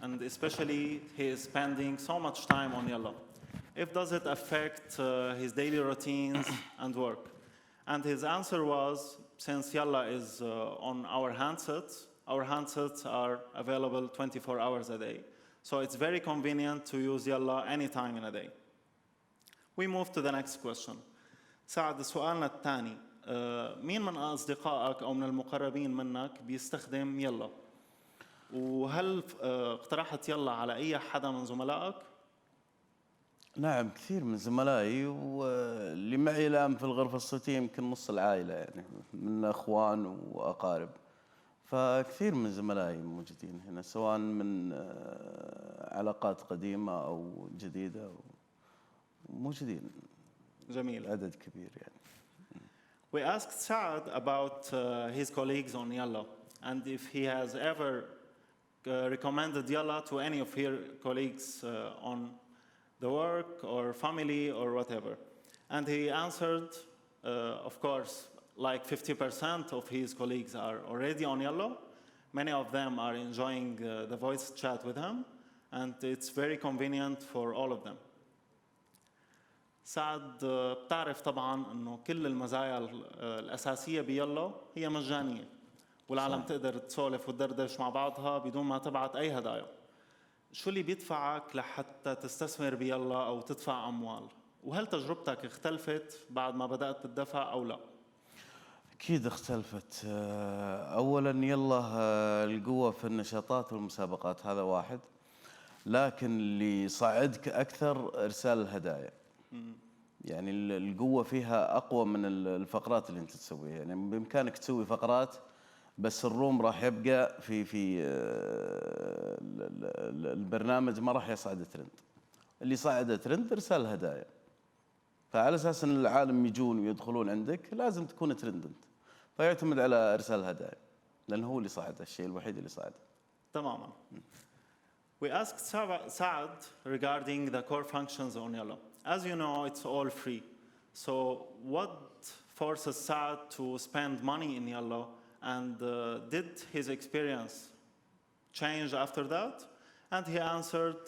and especially he is spending so much time on Yalla. If does it affect his daily routines and work? And his answer was, since Yalla is on our handsets are available 24 hours a day. So it's very convenient to use Yalla anytime in a day. We move to the next question. سعد، سؤالنا الثاني، مين من أصدقائك أو من المقربين منك بيستخدم يلا؟ وهل اقترحت يلا على أي حدا من زملائك؟ نعم كثير من زملائي، واللي معي الآن في الغرفة الصوتية يمكن نص العائلة يعني، من أخوان وأقارب. فكثير من زملائي موجودين هنا، سواء من علاقات قديمة أو جديدة، موجودين. جميل. عدد كبير يعني. We asked Saad about his colleagues on Yalla, and if he has ever recommended Yalla to any of his colleagues on the work or family or whatever. And he answered, of course, like 50% of his colleagues are already on Yalla. Many of them are enjoying the voice chat with him, and it's very convenient for all of them. سعد، بتعرف طبعا انه كل المزايا الاساسيه بيلا هي مجانيه، والعالم تقدر تسولف وتدردش مع بعضها بدون ما تبعت اي هدايا. شو اللي بيدفعك لحتى تستثمر بيلا او تدفع اموال؟ وهل تجربتك اختلفت بعد ما بدات بالدفع او لا؟ اكيد اختلفت. اولا يلا القوه في النشاطات والمسابقات، هذا واحد. لكن اللي يصعدك اكثر ارسال الهدايا. يعني القوة فيها أقوى من الفقرات اللي أنت تسويها، يعني بإمكانك تسوي فقرات بس الروم راح يبقى في البرنامج ما راح يصعد ترند. اللي صعد ترند إرسال هدايا. فعلى أساس أن العالم يجون ويدخلون عندك لازم تكون ترندنت، فيعتمد على إرسال الهدايا لأنه هو اللي صعد، الشيء الوحيد اللي صعد. تماما. We asked Saad regarding the core functions on Yalla. As you know, it's all free. So what forces Saad to spend money in Yalla, and did his experience change after that? And he answered,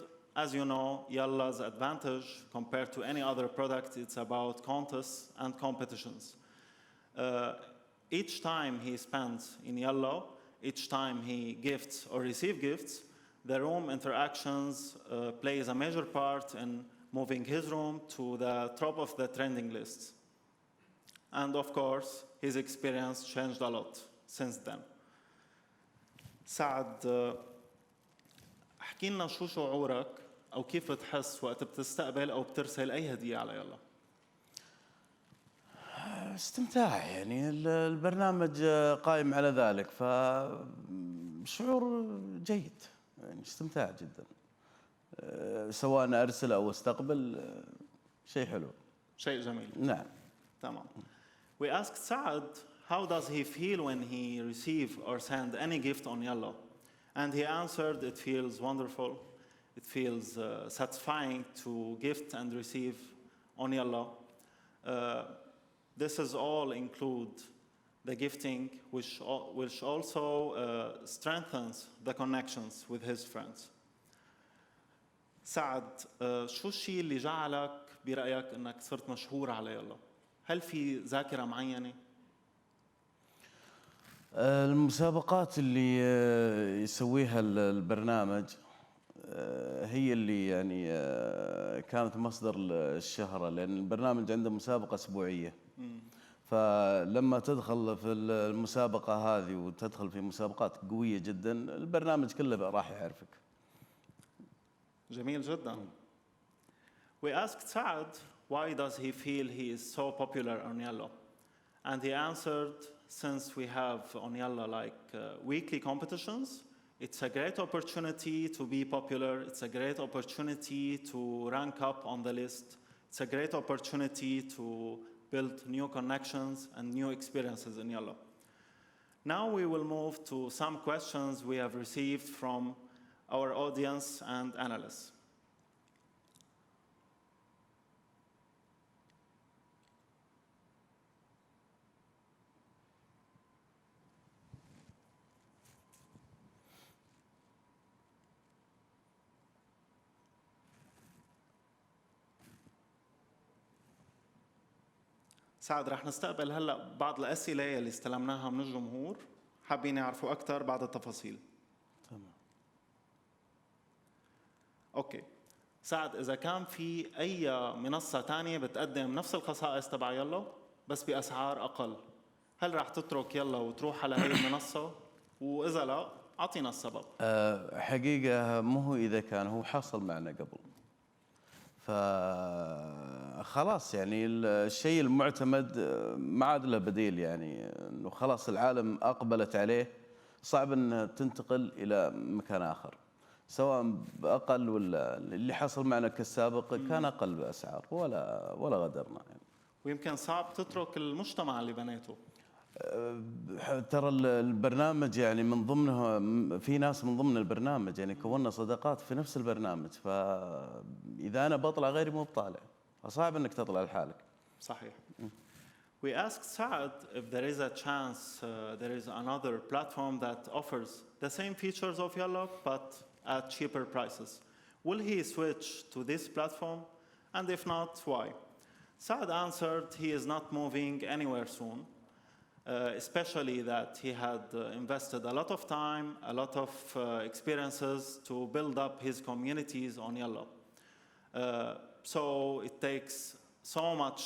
as you know, Yalla's advantage compared to any other product, it's about contests and competitions. Each time he spends in Yalla, each time he gifts or receives gifts, the room interactions plays a major part in moving his room to the top of the trending lists. And of course, his experience changed a lot since then. سعد احكي لنا شو شعورك أو كيف بتحس وقت بتستقبل أو بترسل أي هدية على يلا؟ استمتاع، يعني البرنامج قائم على ذلك، فشعور جيد، يعني استمتاع جدا. سواء أرسل أو استقبل شيء حلو. شيء جميل. نعم. تمام. We asked Saad how does he feel when he receive or send any gift on Yalla, and he answered, it feels wonderful. It feels satisfying to gift and receive on Yalla. This is all include the gifting, which also strengthens the connections with his friends. سعد، شو الشيء اللي جعلك برأيك انك صرت مشهور على يلا؟ هل في ذاكرة معينة؟ المسابقات اللي يسويها البرنامج هي اللي يعني كانت مصدر الشهرة، لأن البرنامج عنده مسابقة أسبوعية. فلما تدخل في المسابقة هذه وتدخل في مسابقات قوية جدا، البرنامج كله راح يعرفك. جميل جدا. We asked Saad why does he feel he is so popular on Yalla, and he answered, since we have on Yalla like weekly competitions, it's a great opportunity to be popular. It's a great opportunity to rank up on the list. It's a great opportunity to build new connections and new experiences in Yalla. Now we will move to some questions we have received from our audience and analysts. سعد، رح نستقبل هلا بعض الأسئلة اللي استلمناها من الجمهور، حابين يعرفوا أكثر بعض التفاصيل. تمام. أوكي. سعد، إذا كان في أي منصة تانية بتقدم نفس الخصائص تبع يلا بس بأسعار أقل، هل رح تترك يلا وتروح على هي المنصة؟ وإذا لا، أعطينا السبب. حقيقة مو هو إذا كان هو حصل معنا قبل. فخلاص يعني الشيء المعتمد ما عاد له بديل، يعني انه خلاص العالم اقبلت عليه، صعب ان تنتقل الى مكان اخر سواء باقل ولا اللي حصل معنا كالسابق كان اقل باسعار ولا غدرنا يعني. ويمكن صعب تترك المجتمع اللي بنيته. ترى البرنامج يعني من ضمنه في ناس من ضمن البرنامج يعني كونا صداقات في نفس البرنامج، فإذا أنا بطلع غيري مو بطالع، فصعب إنك تطلع لحالك. صحيح. We asked Saad if there is a chance there is another platform that offers the same features of Yalla but at cheaper prices. Will he switch to this platform? And if not, why? Saad answered he is not moving anywhere soon. Especially that he had invested a lot of time, a lot of experiences to build up his communities on Yalla. So it takes so much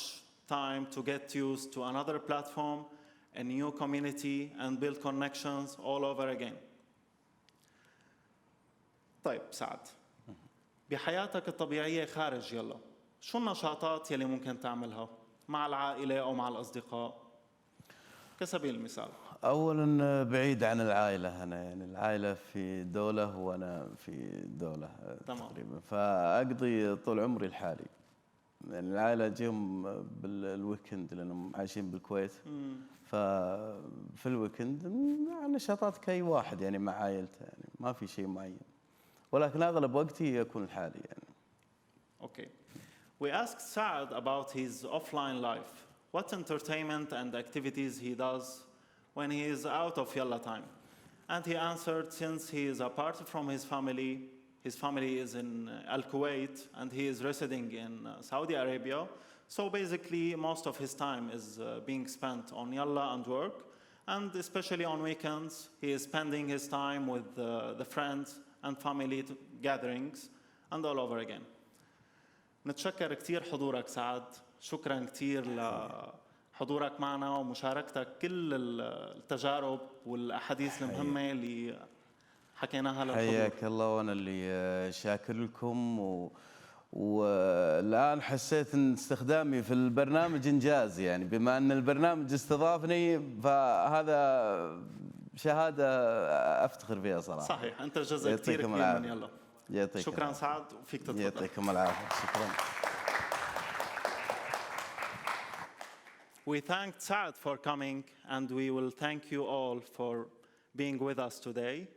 time to get used to another platform, a new community, and build connections all over again. طيب سعد، بحياتك الطبيعية خارج يلا، شو النشاطات يلي ممكن تعملها مع العائلة أو مع الأصدقاء؟ كسبيل المثال. أولاً بعيد عن العائلة، أنا يعني العائلة في دولة وأنا في دولة تقريباً، فأقضي طول عمري لحالي. يعني العائلة جيهم بالويكند لأنهم عايشين بالكويت. ففي الويكند نشاطات كأي واحد يعني مع عائلته يعني ما في شيء معين. ولكن أغلب وقتي يكون لحالي يعني. Okay. We asked Saad about his offline life. What entertainment and activities he does when he is out of Yalla time. And he answered, since he is apart from his family is in Al Kuwait and he is residing in Saudi Arabia. So basically most of his time is being spent on Yalla and work. And especially on weekends, he is spending his time with the friends and family gatherings and all over again. نتشكر كتير حضورك سعد. شكرا كتير لحضورك معنا ومشاركتك كل التجارب والأحاديث المهمة اللي حكيناها للحضور. حياك الله وأنا اللي شاكر لكم والآن حسيت أن استخدامي في البرنامج إنجاز يعني بما أن البرنامج استضافني فهذا شهادة أفتخر فيها صراحة. صحيح أنت جزء كتير كبير من يلا. شكرا سعد وفيك تتفضل. يعطيكم العافية. شكرا. We thanked Saad for coming and we will thank you all for being with us today.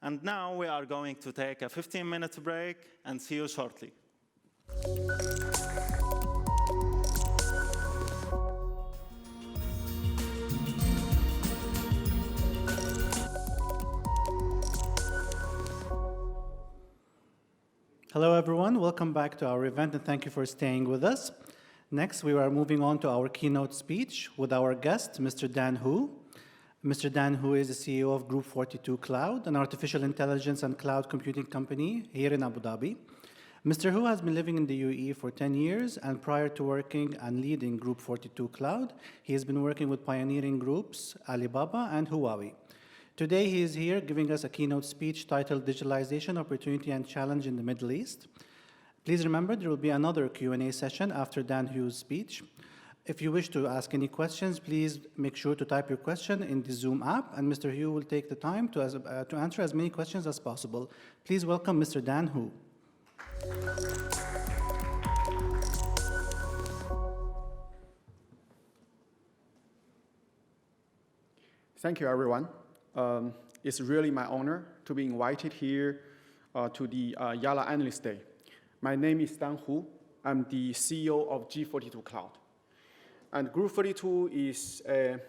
And now we are going to take a 15-minute break and see you shortly. Hello, everyone. Welcome back to our event, and thank you for staying with us. Next, we are moving on to our keynote speech with our guest, Mr. Dan Hu. Mr. Dan Hu is the CEO of Group 42 Cloud, an artificial intelligence and cloud computing company here in Abu Dhabi. Mr. Hu has been living in the UAE for 10 years, and prior to working and leading Group 42 Cloud, he has been working with pioneering groups Alibaba and Huawei. Today, he is here giving us a keynote speech titled Digitalization, Opportunity and Challenge in the Middle East. Please remember there will be another Q&A session after Dan Hu's speech. If you wish to ask any questions, please make sure to type your question in the Zoom app, and Mr. Hu will take the time to answer as many questions as possible. Please welcome Mr. Dan Hu. Thank you, everyone. It's really my honor to be invited here to the Yalla Analyst Day. My name is Dan Hu. I'm the CEO of G42 Cloud. And Group 42 is an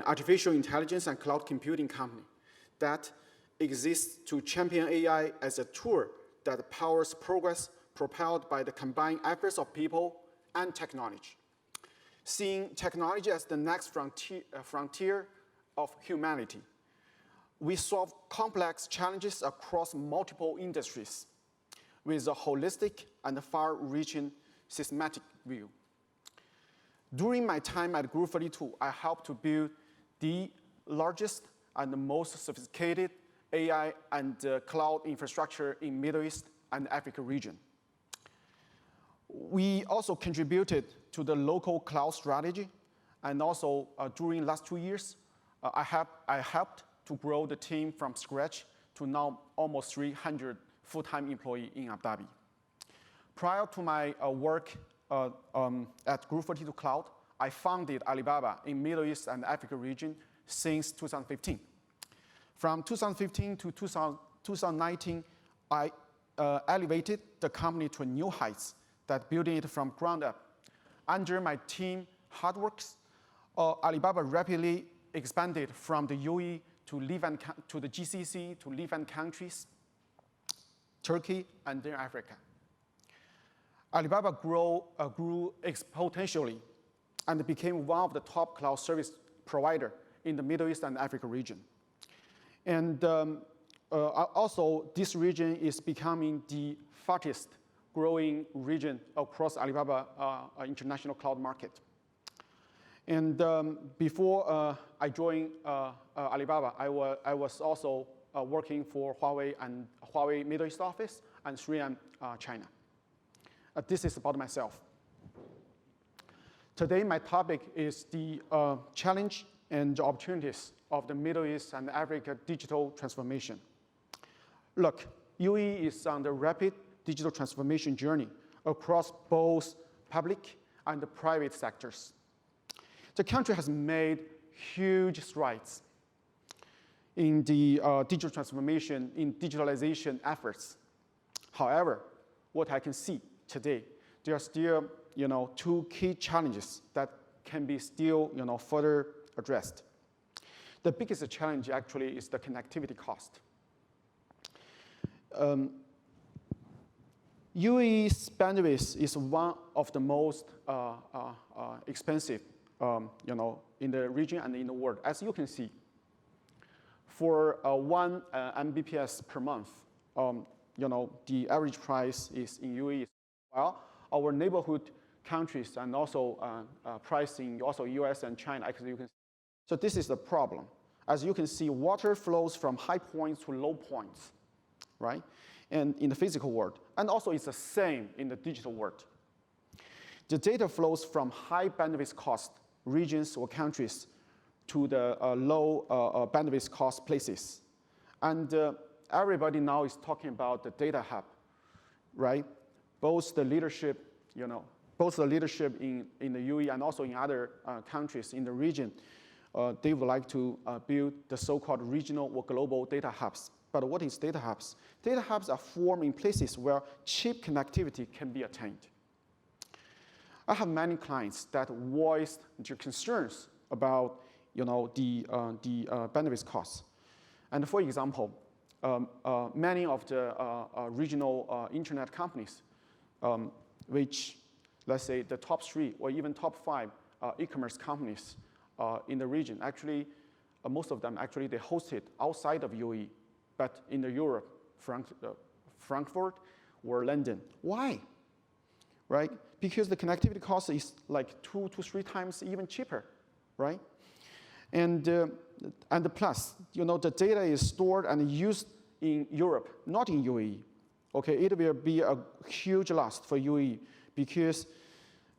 artificial intelligence and cloud computing company that exists to champion AI as a tool that powers progress propelled by the combined efforts of people and technology. Seeing technology as the next frontier of humanity, we solve complex challenges across multiple industries with a holistic and far-reaching systematic view. During my time at Group 42, I helped to build the largest and the most sophisticated AI and cloud infrastructure in Middle East and Africa region. We also contributed to the local cloud strategy, and also during the last 2 years, I helped to grow the team from scratch to now almost 300 full-time employees in Abu Dhabi. Prior to my work at Group 42 Cloud, I founded Alibaba in Middle East and Africa region since 2015. From 2015 to 2019, I elevated the company to new heights that building it from ground up. Under my team hard works, Alibaba rapidly expanded from the UAE to the GCC, to Levant countries, Turkey, and then Africa. Alibaba grew exponentially and became one of the top cloud service provider in the Middle East and Africa region. And also, this region is becoming the fastest growing region across Alibaba international cloud market. And before I joined Alibaba, I was also working for Huawei and Huawei Middle East office and 3M China. This is about myself. Today, my topic is the challenge and the opportunities of the Middle East and Africa digital transformation. Look, UAE is on the rapid digital transformation journey across both public and the private sectors. The country has made huge strides in the digital transformation, in digitalization efforts. However, what I can see today, there are still two key challenges that can be still further addressed. The biggest challenge actually is the connectivity cost. UAE's bandwidth is one of the most expensive in the region and in the world. As you can see, for 1 Mbps per month, the average price is in UAE. Well, our neighborhood countries and also pricing, also US and China, as you can see. So this is the problem. As you can see, water flows from high points to low points, right? And in the physical world. And also it's the same in the digital world. The data flows from high bandwidth cost regions or countries to the low bandwidth cost places. And everybody now is talking about the data hub, right? Both the leadership, both the leadership in the UAE and also in other countries in the region, they would like to build the so-called regional or global data hubs. But what is data hubs? Data hubs are formed in places where cheap connectivity can be attained. I have many clients that voiced their concerns about the bandwidth costs. And for example, many of the regional internet companies, which, let's say, the top 3 or even top 5 e-commerce companies in the region, actually, most of them actually they hosted outside of UAE, but in the Europe, Frankfurt or London. Why? Right? Because the connectivity cost is like 2 to 3 times even cheaper, right? And plus, the data is stored and used in Europe, not in UAE. Okay, it will be a huge loss for UAE because,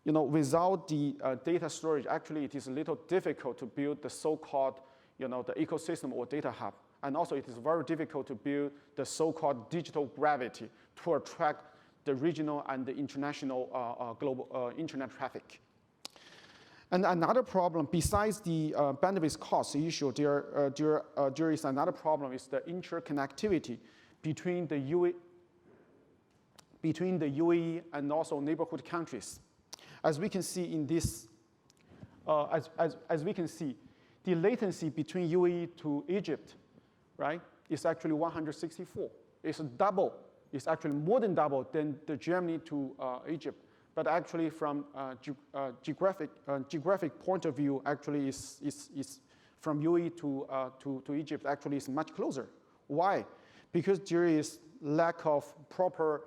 without the data storage, actually it is a little difficult to build the so-called, the ecosystem or data hub. And also it is very difficult to build the so-called digital gravity to attract the regional and the international global internet traffic. And another problem, besides the bandwidth cost issue, there is another problem, is the interconnectivity between the UAE and also neighborhood countries. As we can see in this, as we can see, the latency between UAE to Egypt, right, is actually 164. It's double. It's actually more than double than the Germany to Egypt. But actually, from geographic point of view, actually is from UAE to Egypt actually is much closer. Why? Because there is lack of proper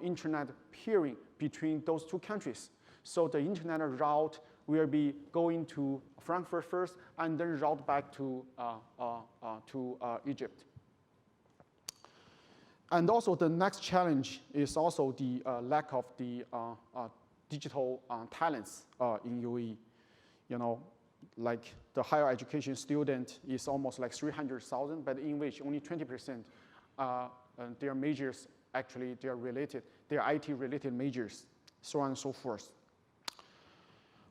internet peering between those two countries. So the internet route will be going to Frankfurt first and then route back to Egypt. And also the next challenge is also the lack of the digital talents in UAE. Like the higher education student is almost like 300,000, but in which only 20% their majors actually they are IT related majors, so on and so forth.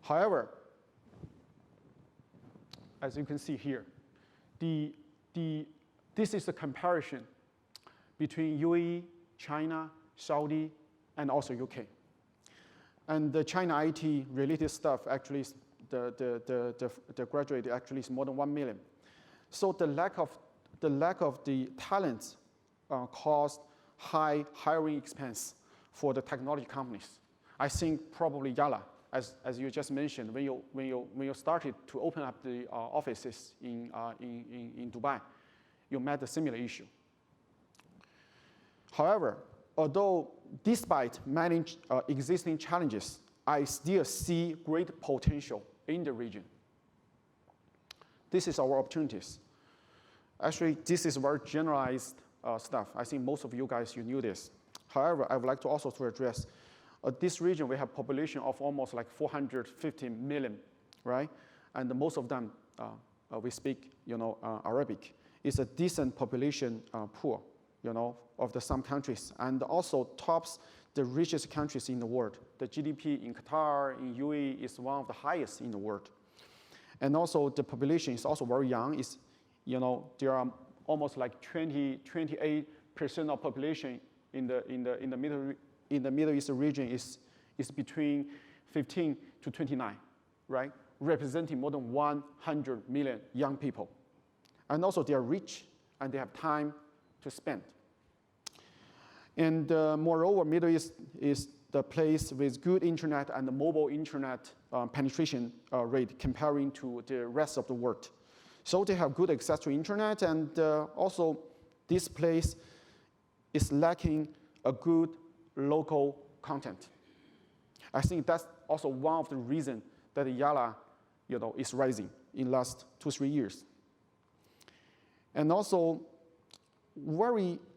However, as you can see here, this is a comparison between UAE, China, Saudi, and also UK. And the China IT related stuff actually is the graduate actually is more than 1 million. So the lack of the talents caused high hiring expense for the technology companies. I think probably Yalla, as you just mentioned, when you started to open up the offices in Dubai, you met a similar issue. However, although despite many existing challenges, I still see great potential in the region. This is our opportunities. Actually, this is very generalized stuff. I think most of you guys, you knew this. However, I would like to also to address this region, we have population of almost like 450 million, right? And most of them, we speak, Arabic. It's a decent population pool, of some countries. And also tops the richest countries in the world. The GDP in Qatar, in UAE is one of the highest in the world. And also the population is also very young. It's, there are almost like 28% of population in the Middle East region is between 15 to 29, right? Representing more than 100 million young people. And also they are rich and they have time to spend. And moreover, Middle East is the place with good internet and the mobile internet penetration rate comparing to the rest of the world. So they have good access to internet, and also this place is lacking a good local content. I think that's also one of the reasons that Yalla, is rising in last 2-3 years. And also,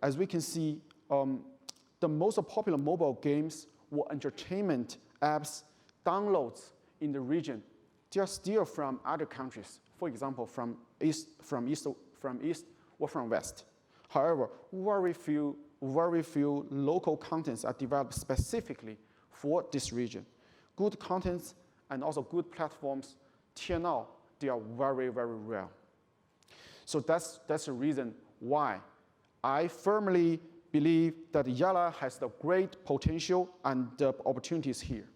as we can see, the most popular mobile games or entertainment apps downloads in the region, they are still from other countries. For example, from east or from west. However, very few local contents are developed specifically for this region. Good contents and also good platforms, till now, they are very, very rare. So that's the reason why I firmly believe that Yalla has the great potential and the opportunities here.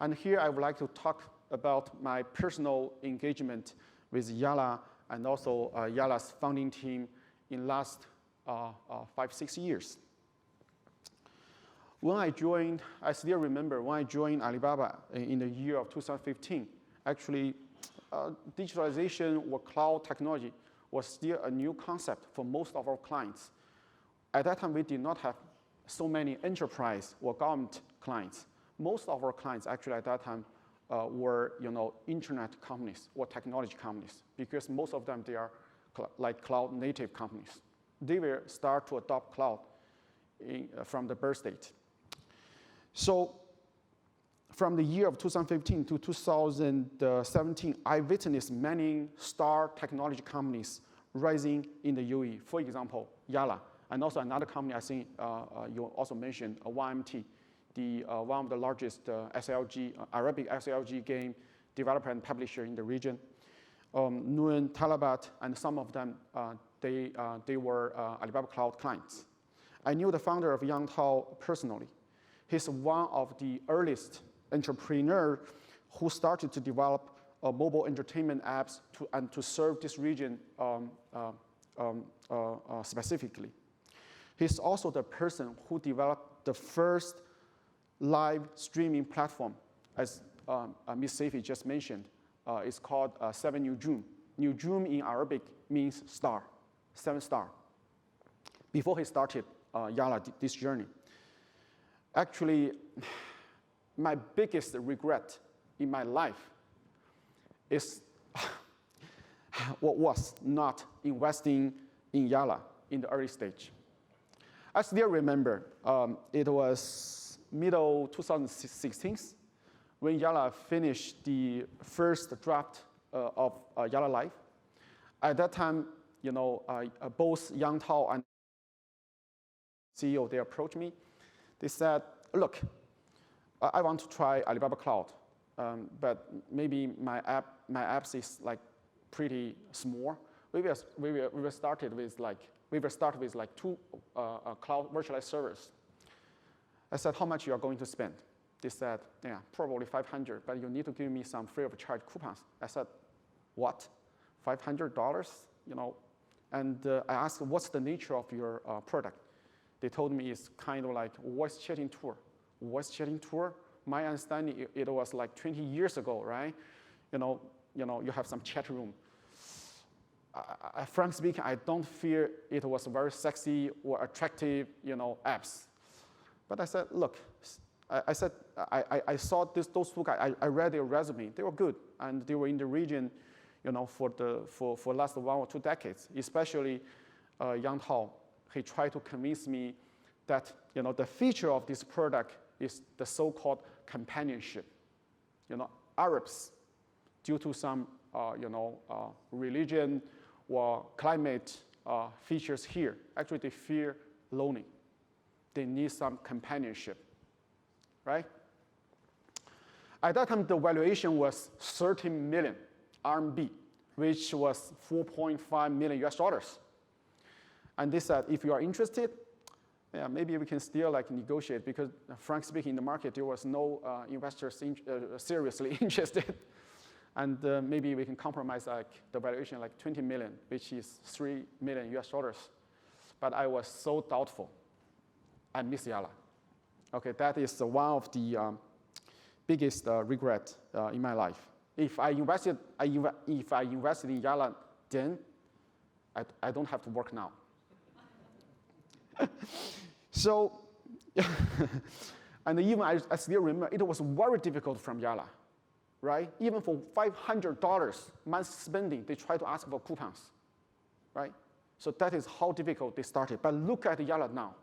And here I would like to talk about my personal engagement with Yalla and also Yalla's founding team in last 5-6 years. When I joined, I still remember when I joined Alibaba in the year of 2015, actually digitalization or cloud technology was still a new concept for most of our clients. At that time, we did not have so many enterprise or government clients. Most of our clients actually at that time were internet companies or technology companies, because most of them, they are like cloud native companies. They will start to adopt cloud from the birth date. So from the year of 2015 to 2017, I witnessed many star technology companies rising in the UAE. For example, Yalla, and also another company I think you also mentioned, YMT, one of the largest SLG, Arabic SLG game developer and publisher in the region. Noon, Talabat, and some of them, they were Alibaba Cloud clients. I knew the founder of Yangtao personally. He's one of the earliest entrepreneurs who started to develop mobile entertainment apps to serve this region specifically. He's also the person who developed the first live streaming platform, as Ms. Sefi just mentioned. It's called 7 Nujum. Nujum in Arabic means star, 7 star. Before he started Yalla, this journey. Actually, my biggest regret in my life is what was not investing in Yalla in the early stage. I still remember it was middle 2016 when Yalla finished the first draft of Yalla Live. At that time, both Yangtao and CEO, they approached me. They said, look, I want to try Alibaba Cloud, but maybe my apps is like pretty small. We will start with like 2 cloud virtualized servers. I said, how much you are going to spend? They said, yeah, probably 500, but you need to give me some free of charge coupons. I said, what? $500? And I asked, what's the nature of your product? They told me it's kind of like voice chatting tool. Voice chatting tool, my understanding, it was like 20 years ago, right? You have some chat room. Frankly speaking, I don't feel it was very sexy or attractive, apps. But I said, look, I saw those 2 guys. I read their resume. They were good, and they were in the region, for last 1 or 2 decades. Especially Yang Tao, he tried to convince me that the feature of this product is the so-called companionship. Arabs, due to some religion or climate features here, actually they fear lonely. They need some companionship, right? At that time, the valuation was 30 million RMB, which was 4.5 million US dollars. And they said, if you are interested, yeah, maybe we can still like negotiate, because frankly speaking, in the market, there was no investors seriously interested. And maybe we can compromise like the valuation like 20 million, which is 3 million US dollars. But I was so doubtful. I miss Yalla. Okay, that is one of the biggest regret in my life. If I invested in Yalla then, I don't have to work now. So, and even I still remember, it was very difficult from Yalla, right? Even for $500 month spending, they try to ask for coupons, right? So that is how difficult they started. But look at Yalla now,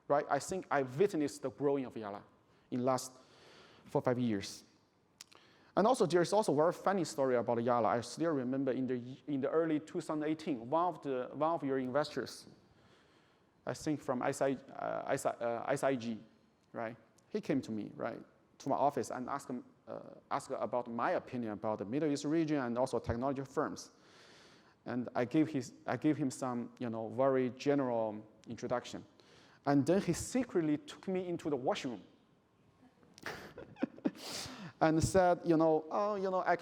right? I think I witnessed the growing of Yalla in last 4 or 5 years. And also, there's also a very funny story about Yalla. I still remember in the early 2018, one of your investors, I think from SIG, right? He came to me, right, to my office and asked about my opinion about the Middle East region and also technology firms. And I gave him some, very general introduction. And then he secretly took me into the washroom and said,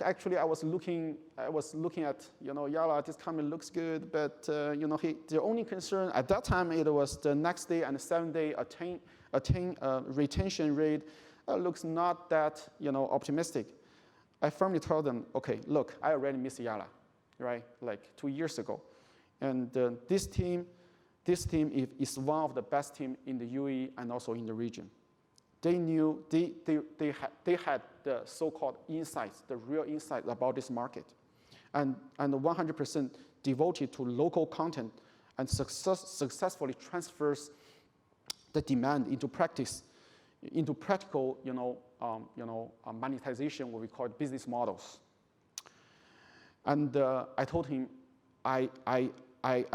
actually I was looking at, Yalla, this company looks good, but the only concern at that time, it was the next day and the 7-day retention rate looks not that, optimistic. I firmly told them, okay, look, I already missed Yalla, right, like 2 years ago. And this team is one of the best teams in the UAE and also in the region. They knew, they had the so-called insights, the real insights about this market, and 100% devoted to local content and successfully transfers the demand into practice, into practical, monetization, what we call business models. And I told him, I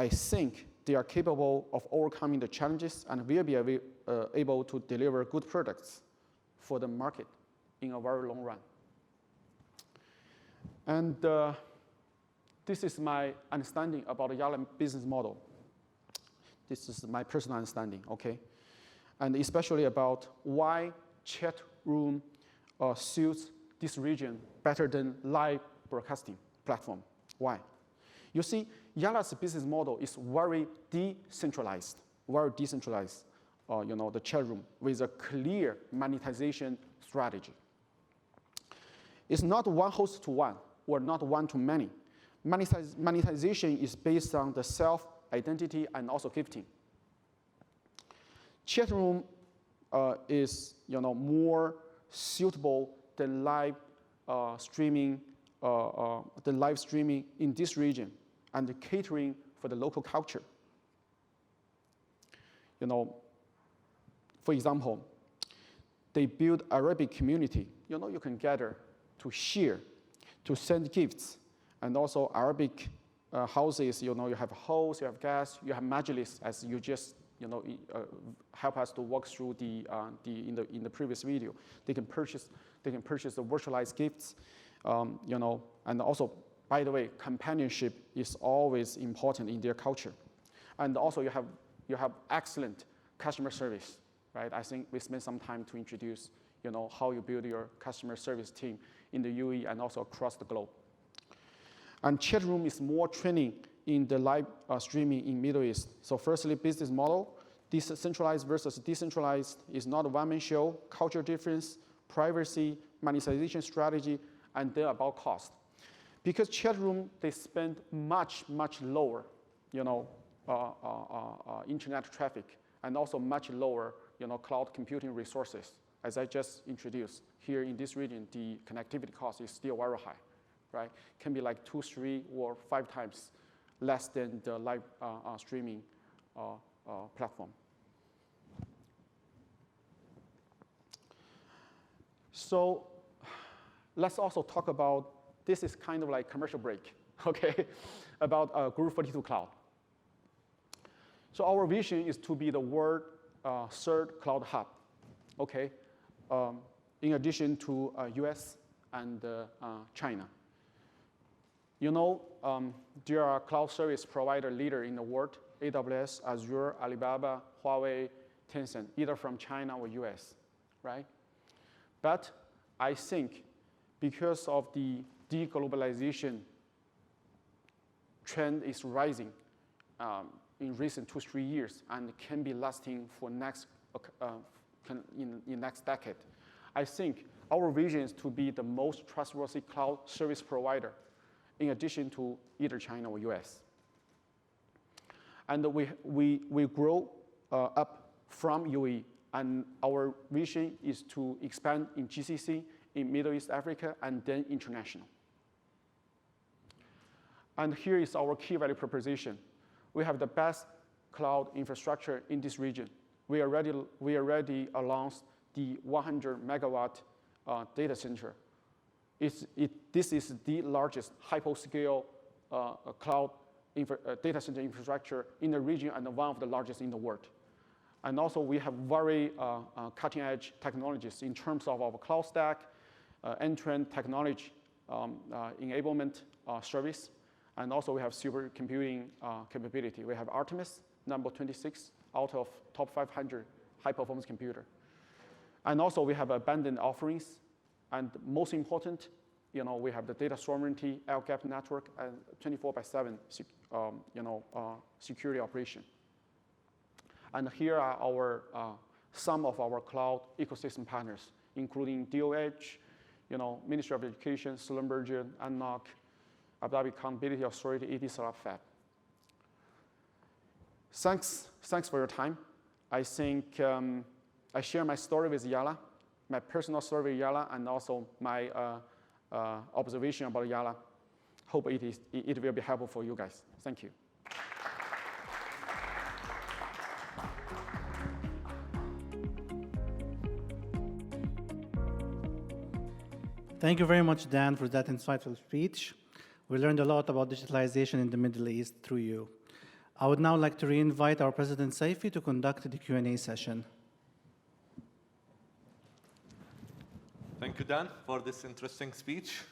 think they are capable of overcoming the challenges and will be able to deliver good products for the market in a very long run. And this is my understanding about the Yalla business model. This is my personal understanding, okay? And especially about why chat room suits this region better than live broadcasting platform. Why? You see, Yalla's business model is very decentralized, the chat room with a clear monetization strategy. It's not one host to one or not one to many. Monetization is based on the self-identity and also gifting. Chat room is more suitable than live streaming in this region and catering for the local culture. For example, they build Arabic community. You can gather to share, to send gifts, and also Arabic houses. You have hosts, you have guests, you have majlis, as you just help us to walk through in the previous video. They can purchase the virtualized gifts, and also, by the way, companionship is always important in their culture. And also you have excellent customer service, right? I think we spent some time to introduce, how you build your customer service team in the UAE and also across the globe. And chat room is more training in the live streaming in Middle East. So firstly, business model, decentralized versus decentralized is not a one-man show, culture difference, privacy, monetization strategy, and then about cost. Because chat room, they spend much, much lower, internet traffic, and also much lower, cloud computing resources. As I just introduced, here in this region, the connectivity cost is still very high, right? Can be like 2, 3, or 5 times less than the live streaming platform. So let's also talk about, this is kind of like commercial break, okay, about Group 42 Cloud. So our vision is to be the world third cloud hub, okay? In addition to US and China. You know, there are cloud service provider leader in the world, AWS, Azure, Alibaba, Huawei, Tencent, either from China or US, right? But I think because of the deglobalization trend is rising in recent 2-3 years and can be lasting for next in next decade. I think our vision is to be the most trustworthy cloud service provider in addition to either China or US. And we grow up from UAE, and our vision is to expand in GCC, in Middle East Africa, and then international. And here is our key value proposition. We have the best cloud infrastructure in this region. We already announced the 100 megawatt data center. This is the largest hyperscale cloud data center infrastructure in the region and one of the largest in the world. And also we have very cutting edge technologies in terms of our cloud stack, end-to-end technology enablement service. And also we have supercomputing capability. We have Artemis, number 26 out of top 500 high-performance computer. And also we have abundant offerings. And most important, you know, we have the data sovereignty, air-gapped network, and 24/7 security operation. And here are our some of our cloud ecosystem partners, including DOH, you know, Ministry of Education, Schlumberger, ANOC, Abu Dhabi Accountability Authority, ED Salah Fab. Thanks for your time. I think I share my story with Yalla, my personal story with Yalla, and also my observation about Yalla. Hope it will be helpful for you guys. Thank you. Thank you very much, Dan, for that insightful speech. We learned a lot about digitalization in the Middle East through you. I would now like to re-invite our President Saifi to conduct the Q&A session. Thank you, Dan, for this interesting speech.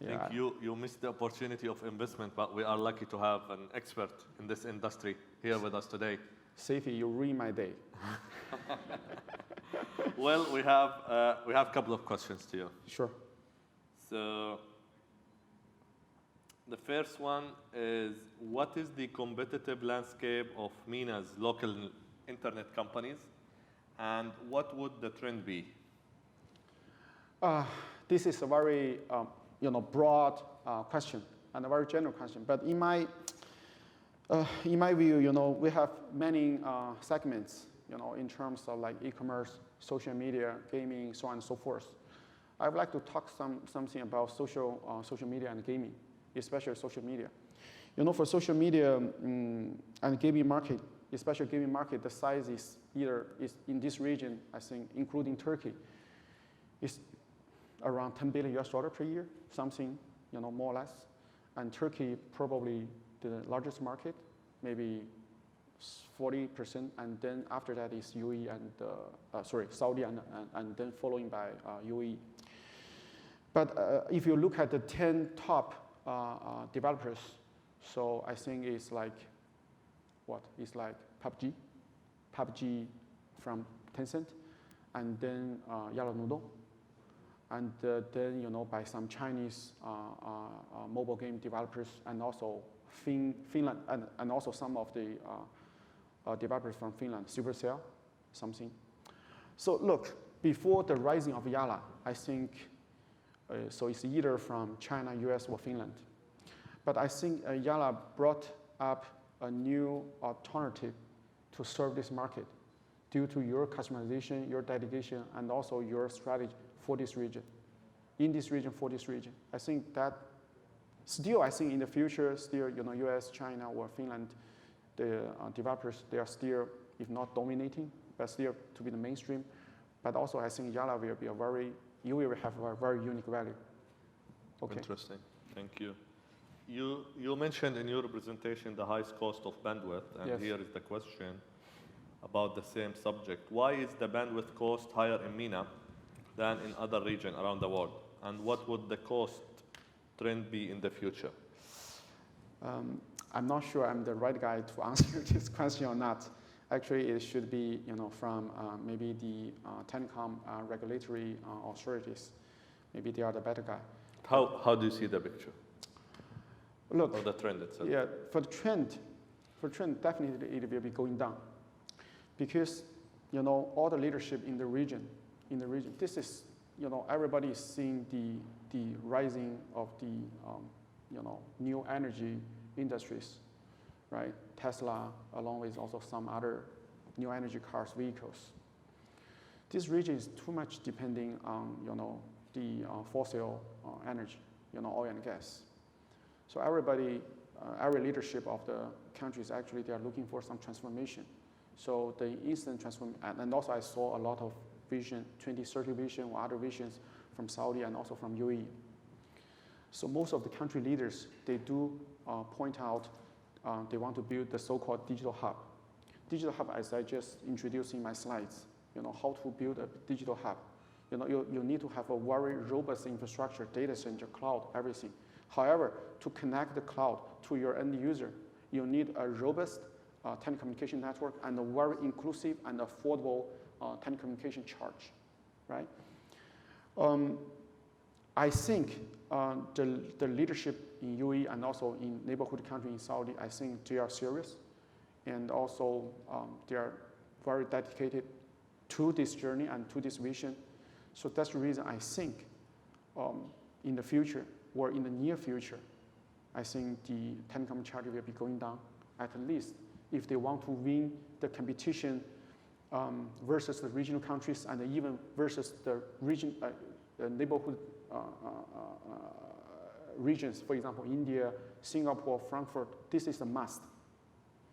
I think you missed the opportunity of investment, but we are lucky to have an expert in this industry here with us today. Saifi, you ruined my day. Well, we have a couple of questions to you. Sure. So the first one is, what is the competitive landscape of MENA's local internet companies, and what would the trend be? This is a very broad question and a very general question. But in my view, we have many segments, in terms of like e-commerce, social media, gaming, so on and so forth. I would like to talk something about social media and gaming, especially social media. For social media and gaming market, especially gaming market, the size is in this region, I think, including Turkey, is around $10 billion per year, something, more or less. And Turkey probably the largest market, maybe 40%, and then after that is UAE and Saudi, and then following by UAE. But if you look at the 10 top developers, so I think it's like It's like PUBG from Tencent, and then Yalla Noodle, and then by some Chinese mobile game developers, and also Finland, and also some of the developers from Finland, Supercell, something. So look, before the rising of Yalla, I think, so it's either from China, US, or Finland. But I think Yalla brought up a new alternative to serve this market due to your customization, your dedication, and also your strategy for this region, in this region, for this region. I think that still, I think in the future, still, US, China, or Finland, the developers, they are still, if not dominating, but still to be the mainstream. But also, I think Yalla will be you will have a very unique value. Okay. Interesting. Thank you. You mentioned in your presentation the highest cost of bandwidth, and Yes. here is the question about the same subject. Why is the bandwidth cost higher in MENA than in other regions around the world? And what would the cost trend be in the future? I'm not sure I'm the right guy to answer this question or not. Actually, it should be, from maybe the telecom regulatory authorities. Maybe they are the better guy. How do you see the picture? Look, or the trend itself? Yeah, for trend, definitely it will be going down, because all the leadership in the region, this is everybody is seeing the rising of the new energy industries, right? Tesla, along with also some other new energy cars, vehicles. This region is too much depending on the fossil energy, oil and gas. So everybody, every leadership of the countries, actually, they are looking for some transformation. So the instant transformation, and also I saw a lot of vision, 2030 vision or other visions from Saudi and also from UAE. So most of the country leaders, they do point out they want to build the so-called digital hub. Digital hub, as I just introduced in my slides, how to build a digital hub. You need to have a very robust infrastructure, data center, cloud, everything. However, to connect the cloud to your end user, you need a robust telecommunication network and a very inclusive and affordable telecommunication charge, right? I think the leadership in UAE and also in neighborhood country in Saudi, I think they are serious, and also they are very dedicated to this journey and to this vision. So that's the reason I think in the future, or in the near future, I think the telecom charge will be going down, at least if they want to win the competition versus the regional countries and even versus the region, neighborhood regions, for example, India, Singapore, Frankfurt. This is a must.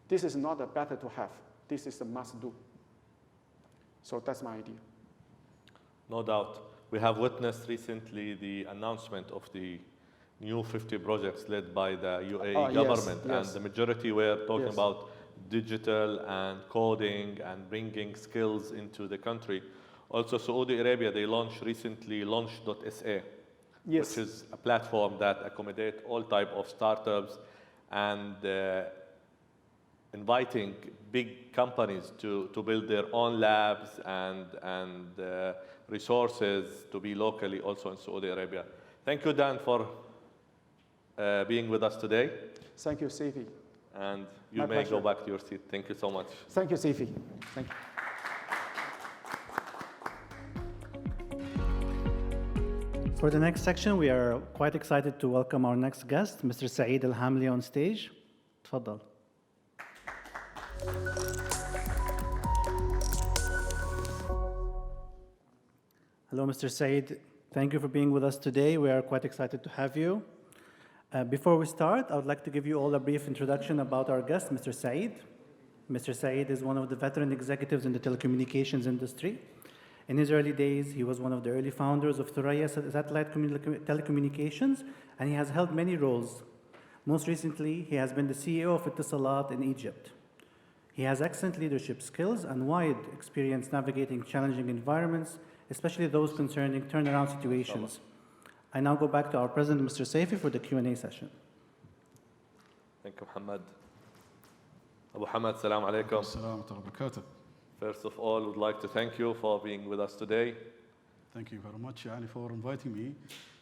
This is not a better to have. This is a must do. So that's my idea. No doubt. We have witnessed recently the announcement of the new 50 projects led by the UAE government, yes. and the majority were talking Yes. about digital and coding and bringing skills into the country. Also, Saudi Arabia, they launched recently Launch.sa, Yes. which is a platform that accommodates all type of startups and inviting big companies to build their own labs and resources to be locally also in Saudi Arabia. Thank you, Dan, for being with us today. Thank you, Seifi. And you My may pleasure. go back to your seat. Thank you so much. Thank you, Seifi. Thank you. For the next section, we are quite excited to welcome our next guest, Mr. Saeed Hamli, on stage. تفضل. Hello, Mr. Saeed. Thank you for being with us today. We are quite excited to have you. Before we start, I would like to give you all a brief introduction about our guest, Mr. Saeed. Mr. Saeed is one of the veteran executives in the telecommunications industry. In his early days, he was one of the early founders of Thuraya Satellite Telecommunications, and he has held many roles. Most recently, he has been the CEO of Etisalat in Egypt. He has excellent leadership skills and wide experience navigating challenging environments, especially those concerning turnaround situations. I now go back to our president, Mr. Saifi, for the Q&A session. Thank you, Muhammad. Abu Hamad, salam alaikum. Assalamu alaikum. First of all, I would like to thank you for being with us today. Thank you very much, Yani, for inviting me.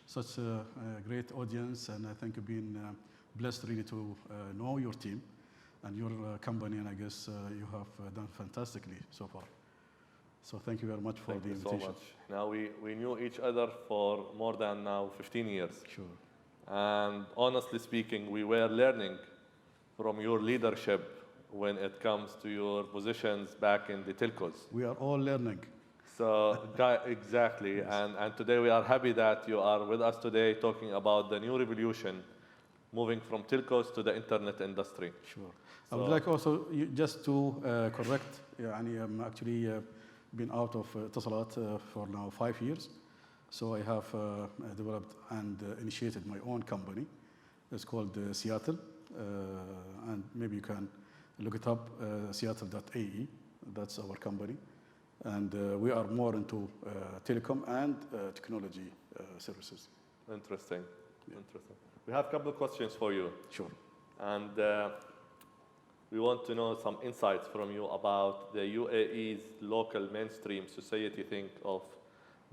Such a great audience, and I think you've been blessed really to know your team and your company, and I guess you have done fantastically so far. So thank you very much for the invitation. Thank you so much. Now, we knew each other for more than now 15 years. Sure. And honestly speaking, we were learning from your leadership when it comes to your positions back in the telcos. We are all learning. So, exactly. Yes. And today we are happy that you are with us today talking about the new revolution moving from telcos to the internet industry. Sure. So I would like also just to correct, I'm actually been out of Etisalat for now 5 years. So I have developed and initiated my own company, It's called Seattle, and maybe you can look it up, seattle.ae. That's our company. And we are more into telecom and technology services. Interesting. Interesting. We have a couple of questions for you. Sure. And we want to know some insights from you about the UAE's local mainstream society think of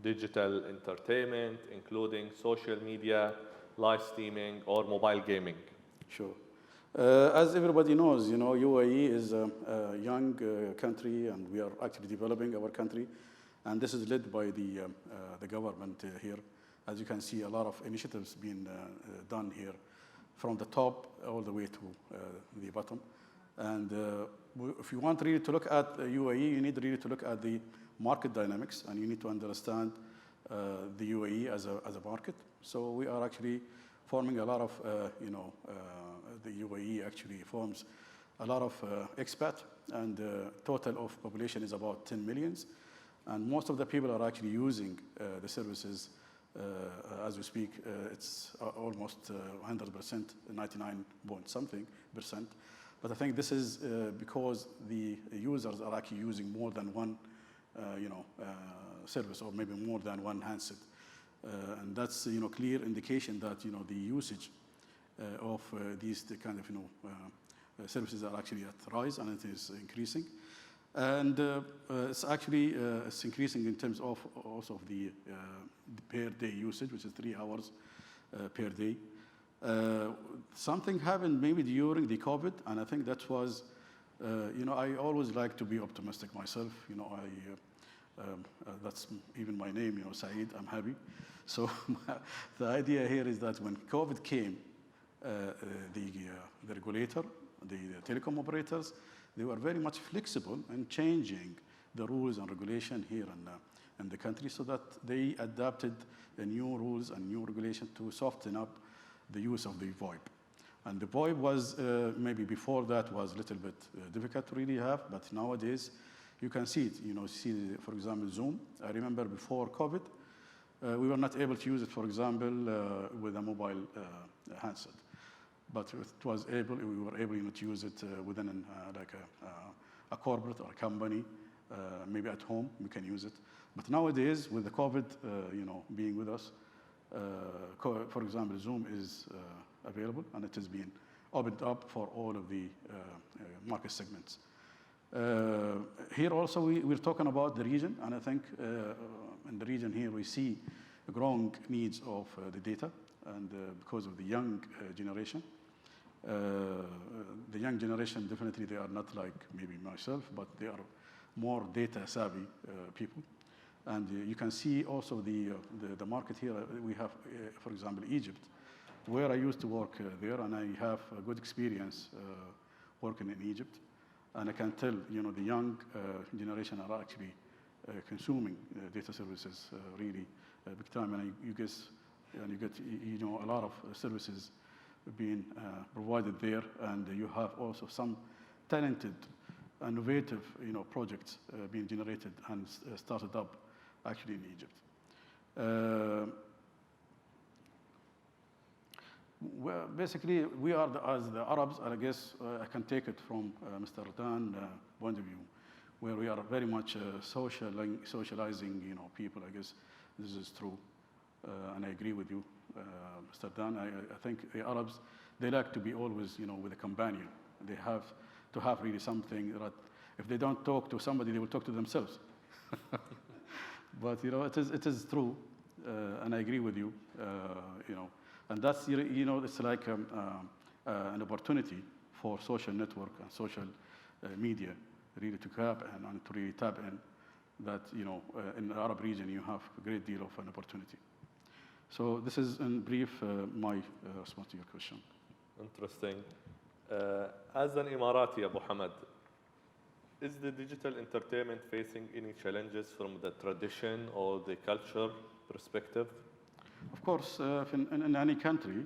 digital entertainment, including social media, live streaming, or mobile gaming. Sure. As everybody knows, UAE is a young country, and we are actually developing our country. And this is led by the government here. As you can see, a lot of initiatives being done here, from the top all the way to the bottom. And if you want really to look at UAE, you need really to look at the market dynamics, and you need to understand the UAE as a market. So we are actually forming a lot of, the UAE actually forms a lot of expat, and total of population is about 10 millions. And most of the people are actually using the services as we speak. It's almost 100%, 99 point something %. But I think this is because the users are actually using more than one, service, or maybe more than one handset. And that's, clear indication that, the usage of these kind of, services are actually at rise, and it is increasing. And it's actually it's increasing in terms of also of the per day usage, which is 3 hours per day. Something happened maybe during the COVID, and I think that was, I always like to be optimistic myself. That's even my name, Saeed, I'm happy. So the idea here is that when COVID came, the regulator, the telecom operators, they were very much flexible in changing the rules and regulation here in the country, so that they adapted the new rules and new regulation to soften up the use of the VoIP. And the VoIP was, maybe before that, was a little bit difficult to really have, but nowadays you can see it. For example, Zoom. I remember before COVID, we were not able to use it, for example, with a mobile handset. But we were able to use it within like a corporate or a company, maybe at home we can use it. But nowadays, with the COVID, being with us, for example, Zoom is available, and it has been opened up for all of the market segments. Here also, we're talking about the region, and I think in the region here we see growing needs of the data, and because of the young generation. The young generation, definitely they are not like maybe myself, but they are more data savvy people. And you can see also the market here. We have, for example, Egypt, where I used to work there, and I have a good experience working in Egypt. And I can tell, the young generation are actually consuming data services really big time. And you get a lot of services being provided there, and you have also some talented, innovative, projects being generated and started up actually in Egypt. Well, basically, we are as the Arabs, and I guess I can take it from Mr. Dan's point of view, where we are very much socializing, people. I guess this is true, and I agree with you, Mr. Dan. I think the Arabs, they like to be always, with a companion. They have to have really something that if they don't talk to somebody, they will talk to themselves. But it is true, and I agree with you. And that's it's like an opportunity for social network and social media really to grab and to really tap in. That in the Arab region you have a great deal of an opportunity. So this is in brief my response to your question. Interesting. As an Emirati, Abu Hamad, is the digital entertainment facing any challenges from the tradition or the culture perspective? Of course, in any country,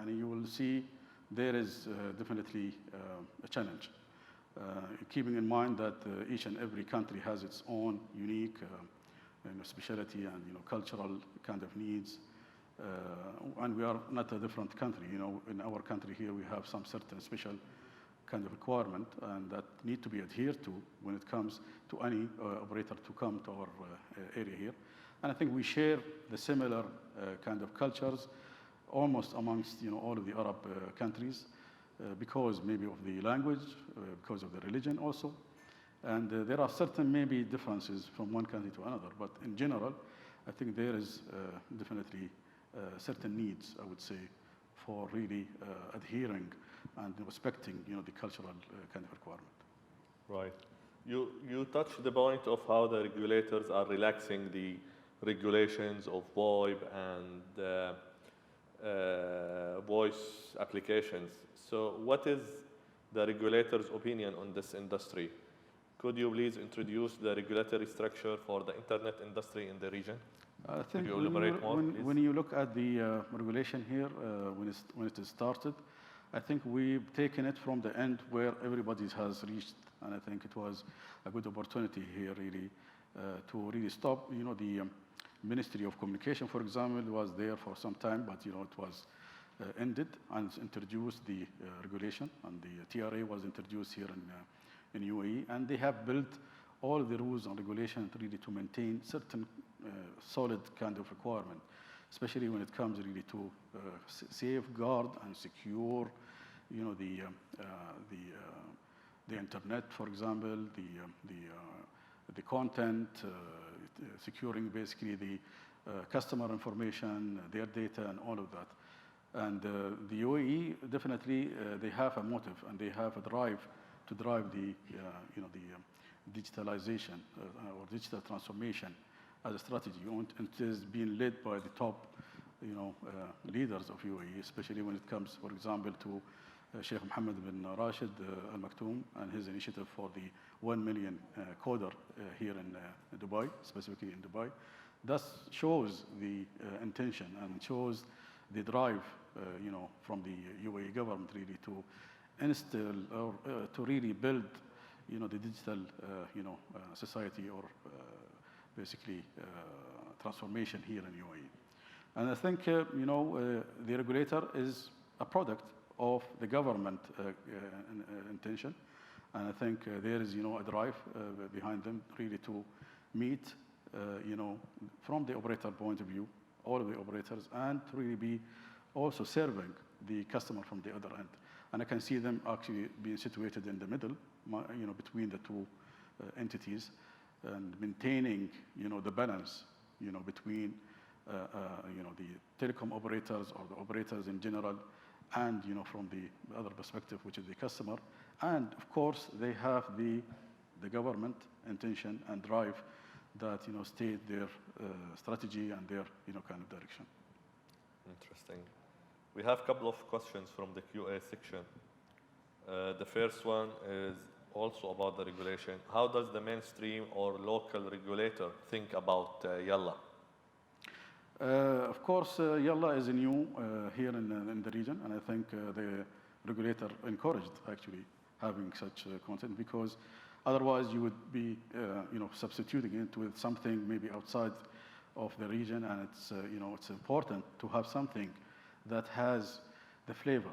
you will see there is definitely a challenge. Keeping in mind that each and every country has its own unique specialty and cultural kind of needs. And we are not a different country. You know, in our country here, we have some certain special kind of requirement and that need to be adhered to when it comes to any operator to come to our area here. And I think we share the similar kind of cultures almost amongst, you know, all of the Arab countries because maybe of the language, because of the religion also. And there are certain maybe differences from one country to another, but in general, I think there is definitely certain needs, I would say, for really adhering and respecting, you know, the cultural kind of requirement. Right. You touched the point of how the regulators are relaxing the regulations of VoIP and voice applications. So what is the regulator's opinion on this industry? Could you please introduce the regulatory structure for the internet industry in the region? I think Could you elaborate more, please? when you look at the regulation here, when it is started, I think we've taken it from the end where everybody has reached, and I think it was a good opportunity here really to really stop. You know, the Ministry of Communication, for example, was there for some time, but you know it was ended and introduced the regulation, and the TRA was introduced here in UAE, and they have built all the rules and regulations really to maintain certain solid kind of requirement, especially when it comes really to safeguard and secure, you know, the internet, for example, the content, securing basically the customer information, their data, and all of that. And the UAE definitely they have a motive and they have a drive to drive the you know, the digitalization or digital transformation as a strategy. And it is being led by the top, you know, leaders of UAE, especially when it comes, for example, to Sheikh Mohammed bin Rashid Al Maktoum and his initiative for the 1 million coder here in Dubai, specifically in Dubai. That shows the intention and shows the drive, you know, from the UAE government really to instill or to really build, you know, the digital, you know, society or basically transformation here in UAE. And I think, you know, the regulator is a product of the government intention. And I think there is, you know, a drive behind them really to meet, you know, from the operator point of view, all of the operators, and to really be also serving the customer from the other end. And I can see them actually being situated in the middle, you know, between the two entities, and maintaining, you know, the balance, you know, between, you know, the telecom operators or the operators in general, and, you know, from the other perspective, which is the customer. And of course, they have the government intention and drive that, you know, state their strategy and their, you know, kind of direction. Interesting. We have a couple of questions from the QA section. The first one is also about the regulation. How does the mainstream or local regulator think about Yalla? Of course, Yalla is new here in the region, and I think the regulator encouraged actually having such content, because otherwise you would be, you know, substituting it with something maybe outside of the region, and it's, you know, it's important to have something that has the flavor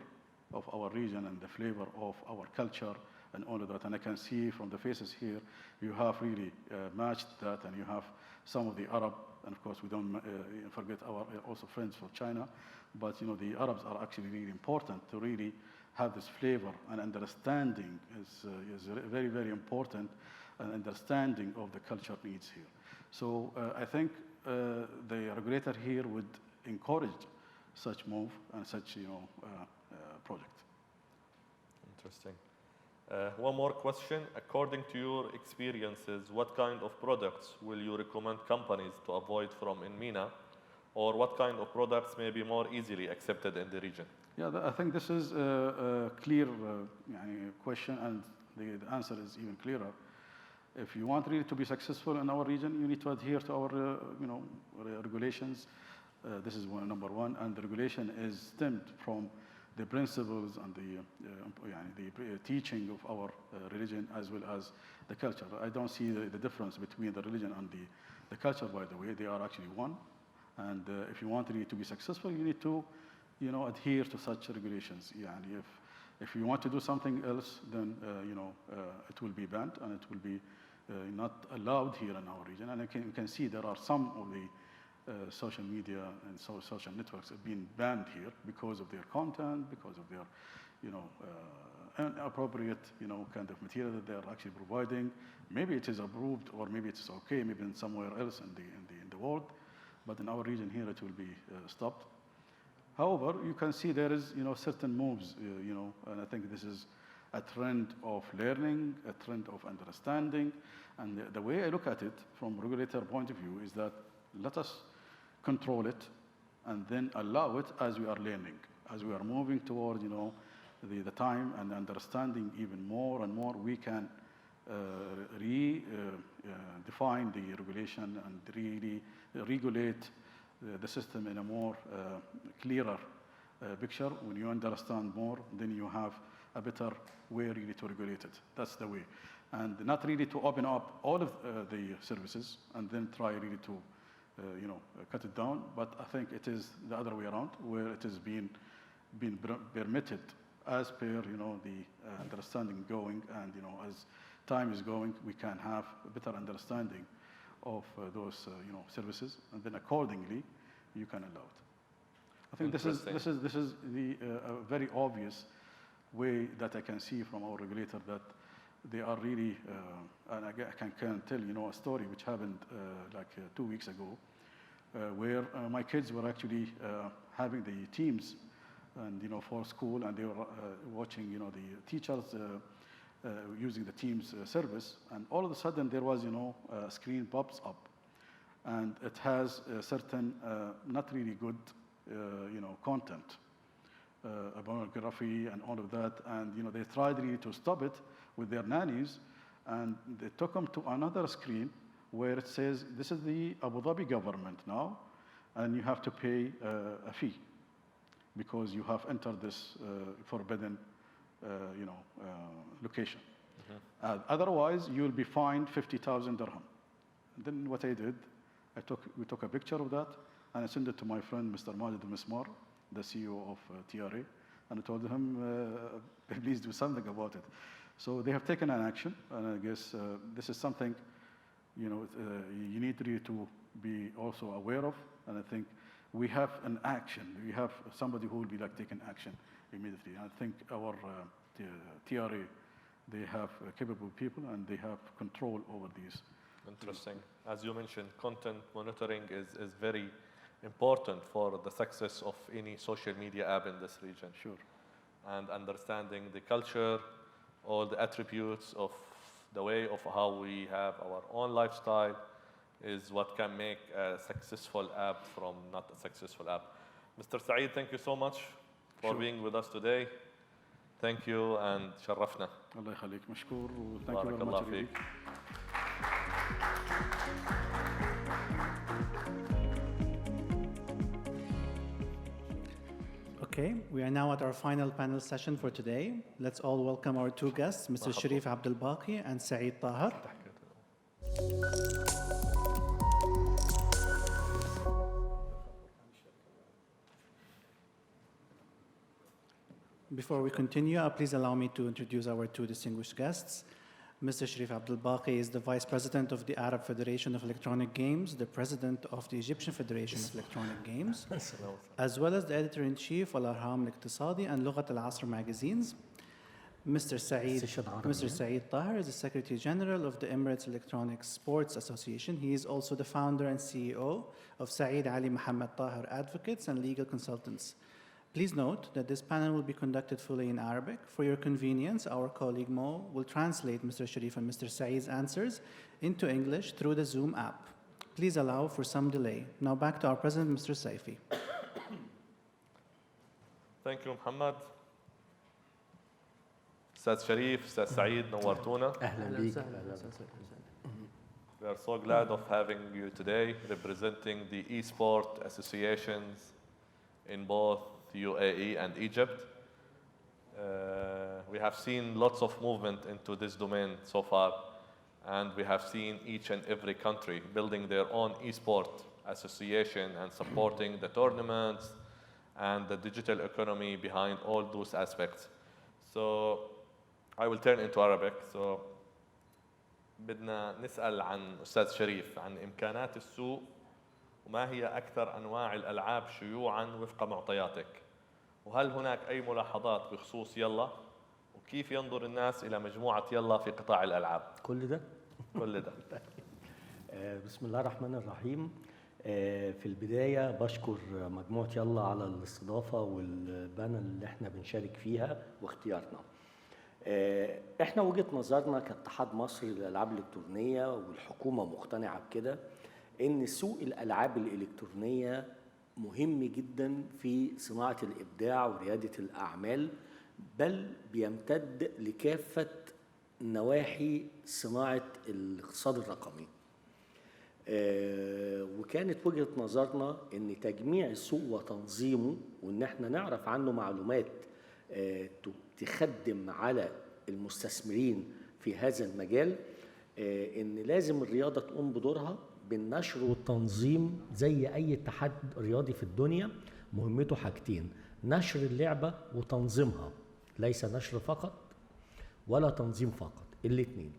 of our region and the flavor of our culture and all of that. And I can see from the faces here, you have really matched that, and you have some of the Arab, and of course we don't forget our also friends from China, but, you know, the Arabs are actually really important to really have this flavor, and understanding is very, very important, and understanding of the culture needs here. So I think the regulator here would encourage such move and such, you know, project. Interesting. One more question. According to your experiences, what kind of products will you recommend companies to avoid from in MENA, or what kind of products may be more easily accepted in the region? Yeah, I think this is a clear question, and the answer is even clearer. If you want really to be successful in our region, you need to adhere to our, you know, regulations. This is number one, and the regulation is stemmed from the principles and the teaching of our religion as well as the culture. I don't see the difference between the religion and the culture, by the way. They are actually one. And if you want really to be successful, you need to, adhere to such regulations. يعني if you want to do something else, then it will be banned and it will be not allowed here in our region. And you can see there are some of the social media and social networks have been banned here because of their content, because of their, inappropriate, kind of material that they are actually providing. Maybe it is approved, or maybe it's okay, maybe in somewhere else in the world, but in our region here it will be stopped. However, you can see there is, certain moves, and I think this is a trend of learning, a trend of understanding, and the way I look at it from a regulator point of view is that let us control it and then allow it as we are learning, as we are moving toward, the time and understanding even more and more, we can define the regulation and really regulate the system in a more clearer picture. When you understand more, then you have a better way really to regulate it. That's the way. And not really to open up all of the services and then try really to, cut it down. But I think it is the other way around, where it is being permitted as per, the understanding going, and, as time is going, we can have a better understanding of those, services, and then accordingly, you can allow it. I think this is the very obvious way that I can see from our regulator that they are really, and I can tell, a story which happened like 2 weeks ago, where my kids were actually having the teams, and for school, and they were watching, the teachers using the Teams service, and all of a sudden there was, a screen pops up, and it has a certain not really good, content, pornography and all of that, and they tried really to stop it with their nannies, and they took them to another screen where it says this is the Abu Dhabi government now, and you have to pay a fee because you have entered this forbidden, location. Otherwise, you will be fined 50,000 dirham. And then what I did, we took a picture of that, and I sent it to my friend, Mr. Majid Mismar, the CEO of TRA, and I told him, please do something about it. So they have taken an action, and I guess this is something, you need really to be also aware of, and I think we have an action. We have somebody who will be like taking action immediately. I think our TRA, they have capable people and they have control over these. Interesting. As you mentioned, content monitoring is very important for the success of any social media app in this region. Sure. And understanding the culture, all the attributes of the way of how we have our own lifestyle is what can make a successful app from not a successful app. Mr. Saeed, thank you so much for being with us today. Thank you and شرفنا. الله يخليك مشكور و thank you بارك very الله much. فيك. Okay, we are now at our final panel session for today. Let's all welcome our two guests, Mr. Sherif Abdel Baqi and Saeed Taher. Before we continue, please allow me to introduce our two distinguished guests. Mr. Sherif Abdel Baqi is the Vice President of the Arab Federation of Electronic Games, the President of the Egyptian Federation of Electronic Games, as well as the Editor-in-Chief of Al-Arham Al-Iqtisadi and Lughat Al-Asr magazines. Mr. Saeed Taher is the Secretary General of the Emirates Electronic Sports Association. He is also the founder and CEO of Saeed Ali Muhammad Taher Advocates and Legal Consultants. Please note that this panel will be conducted fully in Arabic. For your convenience, our colleague Mo will translate Mr. Sherif and Mr. Saeed's answers into English through the Zoom app. Please allow for some delay. Now back to our President, Mr. Saifi. Thank you, Muhammad. Ustaz Sherif, Ustaz Saeed, نورتونا. أهلا بيك. We are so glad of having you today, representing the e-sport associations in both UAE and Egypt. We have seen lots of movement into this domain so far, and we have seen each and every country building their own e-sport association and supporting the tournaments and the digital economy behind all those aspects. So I will turn into Arabic. So بدنا نسأل عن أستاذ شريف عن إمكانات السوق وما هي أكثر أنواع الألعاب شيوعاً وفق معطياتك، وهل هناك أي ملاحظات بخصوص يلا، وكيف ينظر الناس إلى مجموعة يلا في قطاع الألعاب؟ كل ده؟ كل ده. بسم الله الرحمن الرحيم. في البداية بشكر مجموعة يلا على الاستضافة والبانل اللي احنا بنشارك فيها واختيارنا. احنا وجهة نظرنا كاتحاد مصري للألعاب الإلكترونية والحكومة مقتنعة بكده إن سوق الألعاب الإلكترونية مهم جدا في صناعة الإبداع وريادة الأعمال، بل بيمتد لكافة نواحي صناعة الاقتصاد الرقمي. وكانت وجهة نظرنا إن تجميع السوق وتنظيمه وإن احنا نعرف عنه معلومات تخدم على المستثمرين في هذا المجال، إن لازم الرياضة تقوم بدورها بالنشر والتنظيم زي أي اتحاد رياضي في الدنيا. مهمته حاجتين: نشر اللعبة وتنظيمها، ليس نشر فقط ولا تنظيم فقط، الاتنين.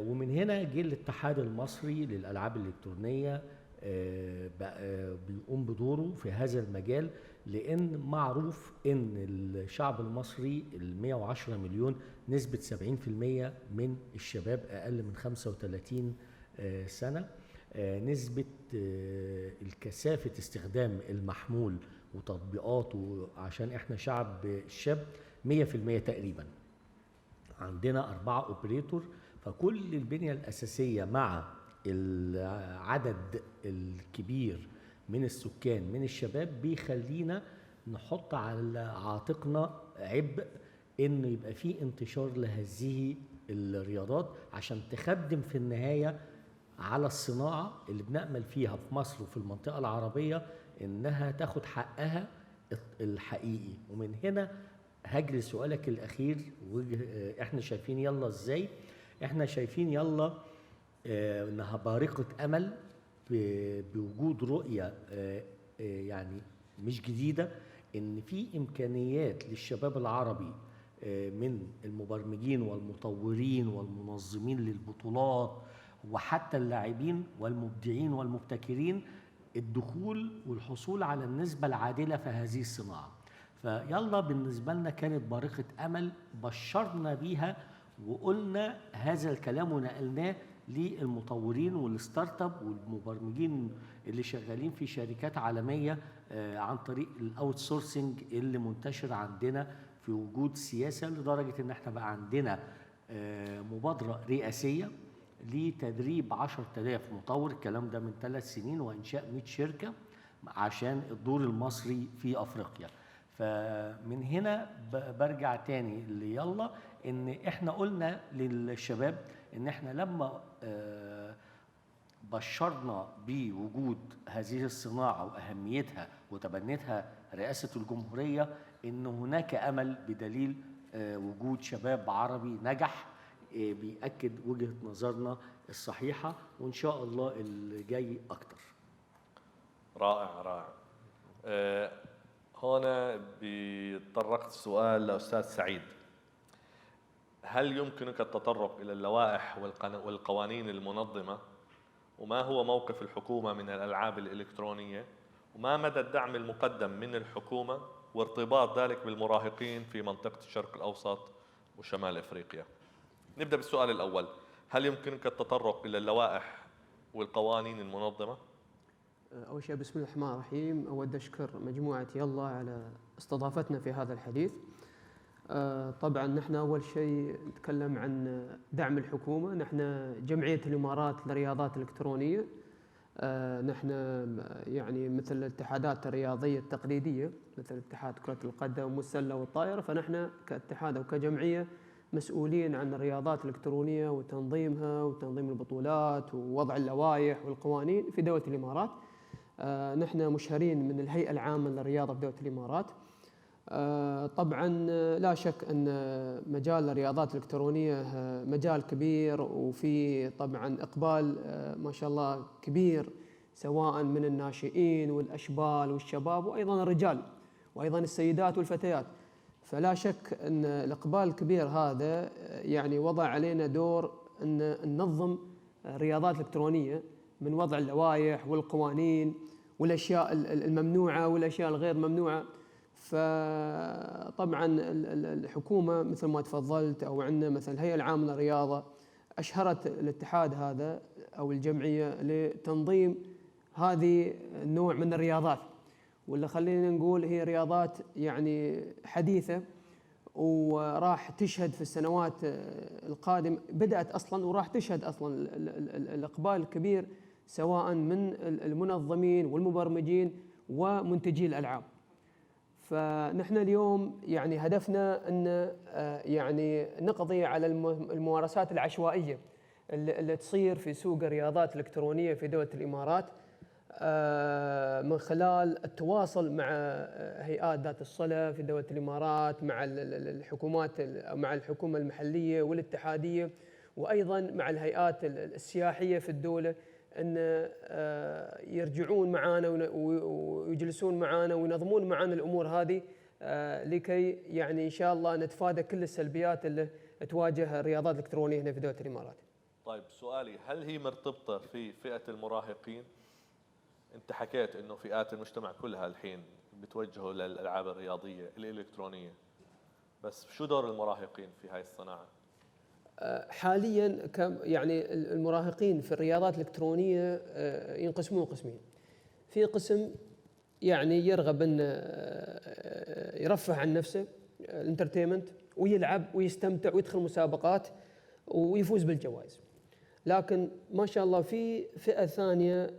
ومن هنا جه الاتحاد المصري للألعاب الإلكترونية بيقوم بدوره في هذا المجال، لأن معروف إن الشعب المصري 110 مليون نسبة 70% من الشباب أقل من 35 سنة. نسبة الكثافة استخدام المحمول وتطبيقاته عشان احنا شعب شاب 100% تقريبا. عندنا 4 اوبريتور، فكل البنية الأساسية مع العدد الكبير من السكان من الشباب بيخلينا نحط على عاتقنا عبء إن يبقى فيه انتشار لهذه الرياضات عشان تخدم في النهاية على الصناعة اللي بنأمل فيها في مصر وفي المنطقة العربية إنها تاخد حقها الحقيقي. ومن هنا هجري سؤالك الأخير، إحنا شايفين يلا إزاي؟ إحنا شايفين يلا إنها بارقة أمل بوجود رؤية يعني مش جديدة، إن في إمكانيات للشباب العربي من المبرمجين والمطورين والمنظمين للبطولات وحتى اللاعبين والمبدعين والمبتكرين الدخول والحصول على النسبة العادلة في هذه الصناعة. فيلا بالنسبة لنا كانت بارقة أمل، بشرنا بيها وقلنا هذا الكلام ونقلناه للمطورين والستارت اب والمبرمجين اللي شغالين في شركات عالمية عن طريق الاوت سورسنج اللي منتشر عندنا في وجود سياسة، لدرجة ان احنا بقى عندنا مبادرة رئاسية لتدريب 10,000 مطور، الكلام ده من 3 سنين، وإنشاء 100 شركة عشان الدور المصري في أفريقيا. فمن هنا برجع تاني ليلا، إن إحنا قلنا للشباب إن إحنا لما بشرنا بوجود هذه الصناعة وأهميتها وتبنتها رئاسة الجمهورية، إن هناك أمل بدليل وجود شباب عربي نجح بيأكد وجهة نظرنا الصحيحة، وإن شاء الله اللي جاي أكتر. رائع رائع. هنا بيتطرقت السؤال لأستاذ سعيد: هل يمكنك التطرق إلى اللوائح والقوانين المنظمة؟ وما هو موقف الحكومة من الألعاب الإلكترونية؟ وما مدى الدعم المقدم من الحكومة وارتباط ذلك بالمراهقين في منطقة الشرق الأوسط وشمال أفريقيا؟ نبدأ بالسؤال الأول: هل يمكنك التطرق إلى اللوائح والقوانين المنظمة؟ أول شيء بسم الله الرحمن الرحيم، أود أشكر مجموعة يلا على استضافتنا في هذا الحديث. طبعا نحن أول شيء نتكلم عن دعم الحكومة. نحن جمعية الإمارات للرياضات الإلكترونية، نحن يعني مثل الاتحادات الرياضية التقليدية مثل اتحاد كرة القدم والسلة والطائرة، فنحن كاتحاد أو كجمعية مسؤولين عن الرياضات الإلكترونية وتنظيمها وتنظيم البطولات ووضع اللوائح والقوانين في دولة الإمارات. نحن مشهرين من الهيئة العامة للرياضة في دولة الإمارات. طبعا لا شك أن مجال الرياضات الإلكترونية مجال كبير، وفي طبعا إقبال ما شاء الله كبير سواء من الناشئين والأشبال والشباب وأيضا الرجال وأيضا السيدات والفتيات. فلا شك أن الإقبال الكبير هذا يعني وضع علينا دور أن ننظم الرياضات الإلكترونية من وضع اللوائح والقوانين والأشياء الممنوعة والأشياء الغير ممنوعة. فطبعا الحكومة مثل ما تفضلت أو عندنا مثل الهيئة العامة للرياضة أشهرت الاتحاد هذا أو الجمعية لتنظيم هذه النوع من الرياضات، ولا خلينا نقول هي رياضات يعني حديثة وراح تشهد في السنوات القادمة، بدأت أصلا وراح تشهد أصلا الإقبال الكبير سواء من المنظمين والمبرمجين ومنتجي الألعاب. فنحن اليوم يعني هدفنا أن يعني نقضي على الممارسات العشوائية اللي تصير في سوق الرياضات الإلكترونية في دولة الإمارات من خلال التواصل مع هيئات ذات الصلة في دولة الإمارات، مع الحكومات، مع الحكومة المحلية والاتحادية، وأيضا مع الهيئات السياحية في الدولة، أن يرجعون معنا ويجلسون معنا وينظمون معنا الأمور هذه لكي يعني إن شاء الله نتفادى كل السلبيات اللي تواجه الرياضات الإلكترونية هنا في دولة الإمارات. طيب سؤالي، هل هي مرتبطة في فئة المراهقين؟ أنت حكيت إنه فئات المجتمع كلها الحين بتوجهوا للألعاب الرياضية الإلكترونية، بس شو دور المراهقين في هاي الصناعة؟ حاليا يعني المراهقين في الرياضات الإلكترونية ينقسمون قسمين. في قسم يعني يرغب أن يرفه عن نفسه، الانترتينمنت، ويلعب ويستمتع ويدخل مسابقات ويفوز بالجوائز. لكن ما شاء الله في فئة ثانية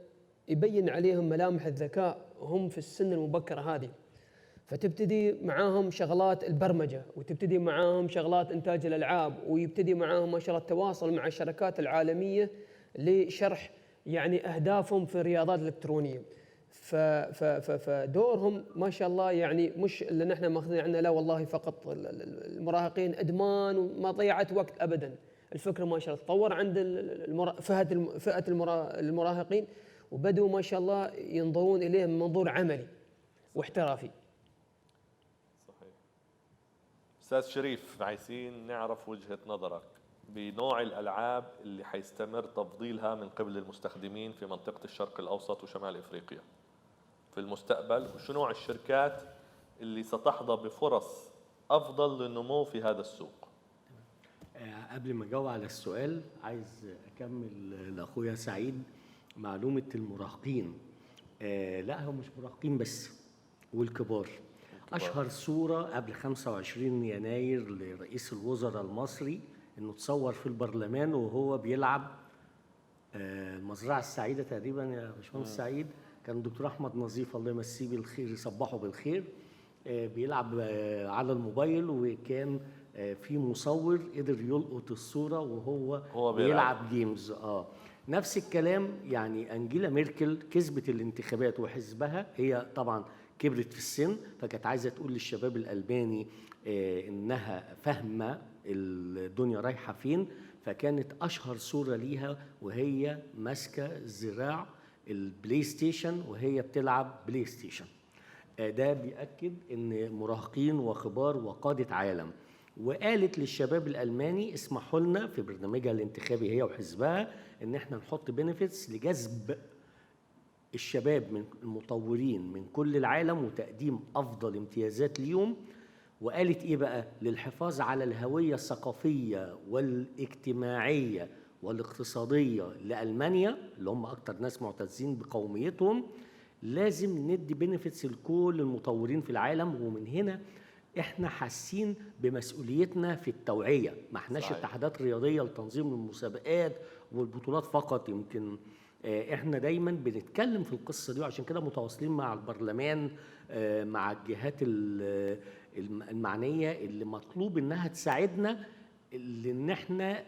يبين عليهم ملامح الذكاء هم في السن المبكرة هذه، فتبتدي معاهم شغلات البرمجة وتبتدي معاهم شغلات إنتاج الألعاب ويبتدي معاهم ما شاء الله التواصل مع الشركات العالمية لشرح يعني أهدافهم في الرياضات الإلكترونية. فدورهم ما شاء الله يعني مش اللي نحن ماخذين عنه، لا والله فقط المراهقين إدمان وما ضيعت وقت أبدا. الفكرة ما شاء الله تطور عند فئة المراهقين وبدوا ما شاء الله ينظرون إليه من منظور عملي واحترافي. صحيح. أستاذ شريف، عايزين نعرف وجهة نظرك بنوع الألعاب اللي حيستمر تفضيلها من قبل المستخدمين في منطقة الشرق الأوسط وشمال إفريقيا في المستقبل، وشو نوع الشركات اللي ستحظى بفرص أفضل للنمو في هذا السوق. قبل ما أجاوب على السؤال عايز أكمل لأخويا سعيد معلومة المراهقين. لا، هم مش مراهقين بس، والكبار. أشهر صورة قبل 25 يناير لرئيس الوزراء المصري إنه تصور في البرلمان وهو بيلعب المزرعة السعيدة تقريبا يا باشمهندس سعيد، كان الدكتور أحمد نظيف الله يمسيه بالخير يصبحه بالخير بيلعب على الموبايل، وكان في مصور قدر يلقط الصورة وهو بيلعب جيمز. نفس الكلام يعني أنجيلا ميركل كسبت الانتخابات وحزبها، هي طبعا كبرت في السن، فكانت عايزة تقول للشباب الألباني إنها فاهمة الدنيا رايحة فين، فكانت أشهر صورة ليها وهي ماسكة ذراع البلاي ستيشن وهي بتلعب بلاي ستيشن. ده بيأكد إن مراهقين وخبار وقادة عالم. وقالت للشباب الألماني اسمحوا لنا في برنامجها الانتخابي هي وحزبها إن احنا نحط بينيفيتس لجذب الشباب من المطورين من كل العالم وتقديم أفضل امتيازات ليهم. وقالت إيه بقى؟ للحفاظ على الهوية الثقافية والاجتماعية والاقتصادية لألمانيا اللي هم أكتر ناس معتزين بقوميتهم، لازم ندي بينيفيتس لكل المطورين في العالم. ومن هنا احنا حاسين بمسؤوليتنا في التوعية، ما احناش اتحادات رياضية لتنظيم المسابقات والبطولات فقط. يمكن احنا دايما بنتكلم في القصة دي، وعشان كده متواصلين مع البرلمان مع الجهات المعنية اللي مطلوب انها تساعدنا لان احنا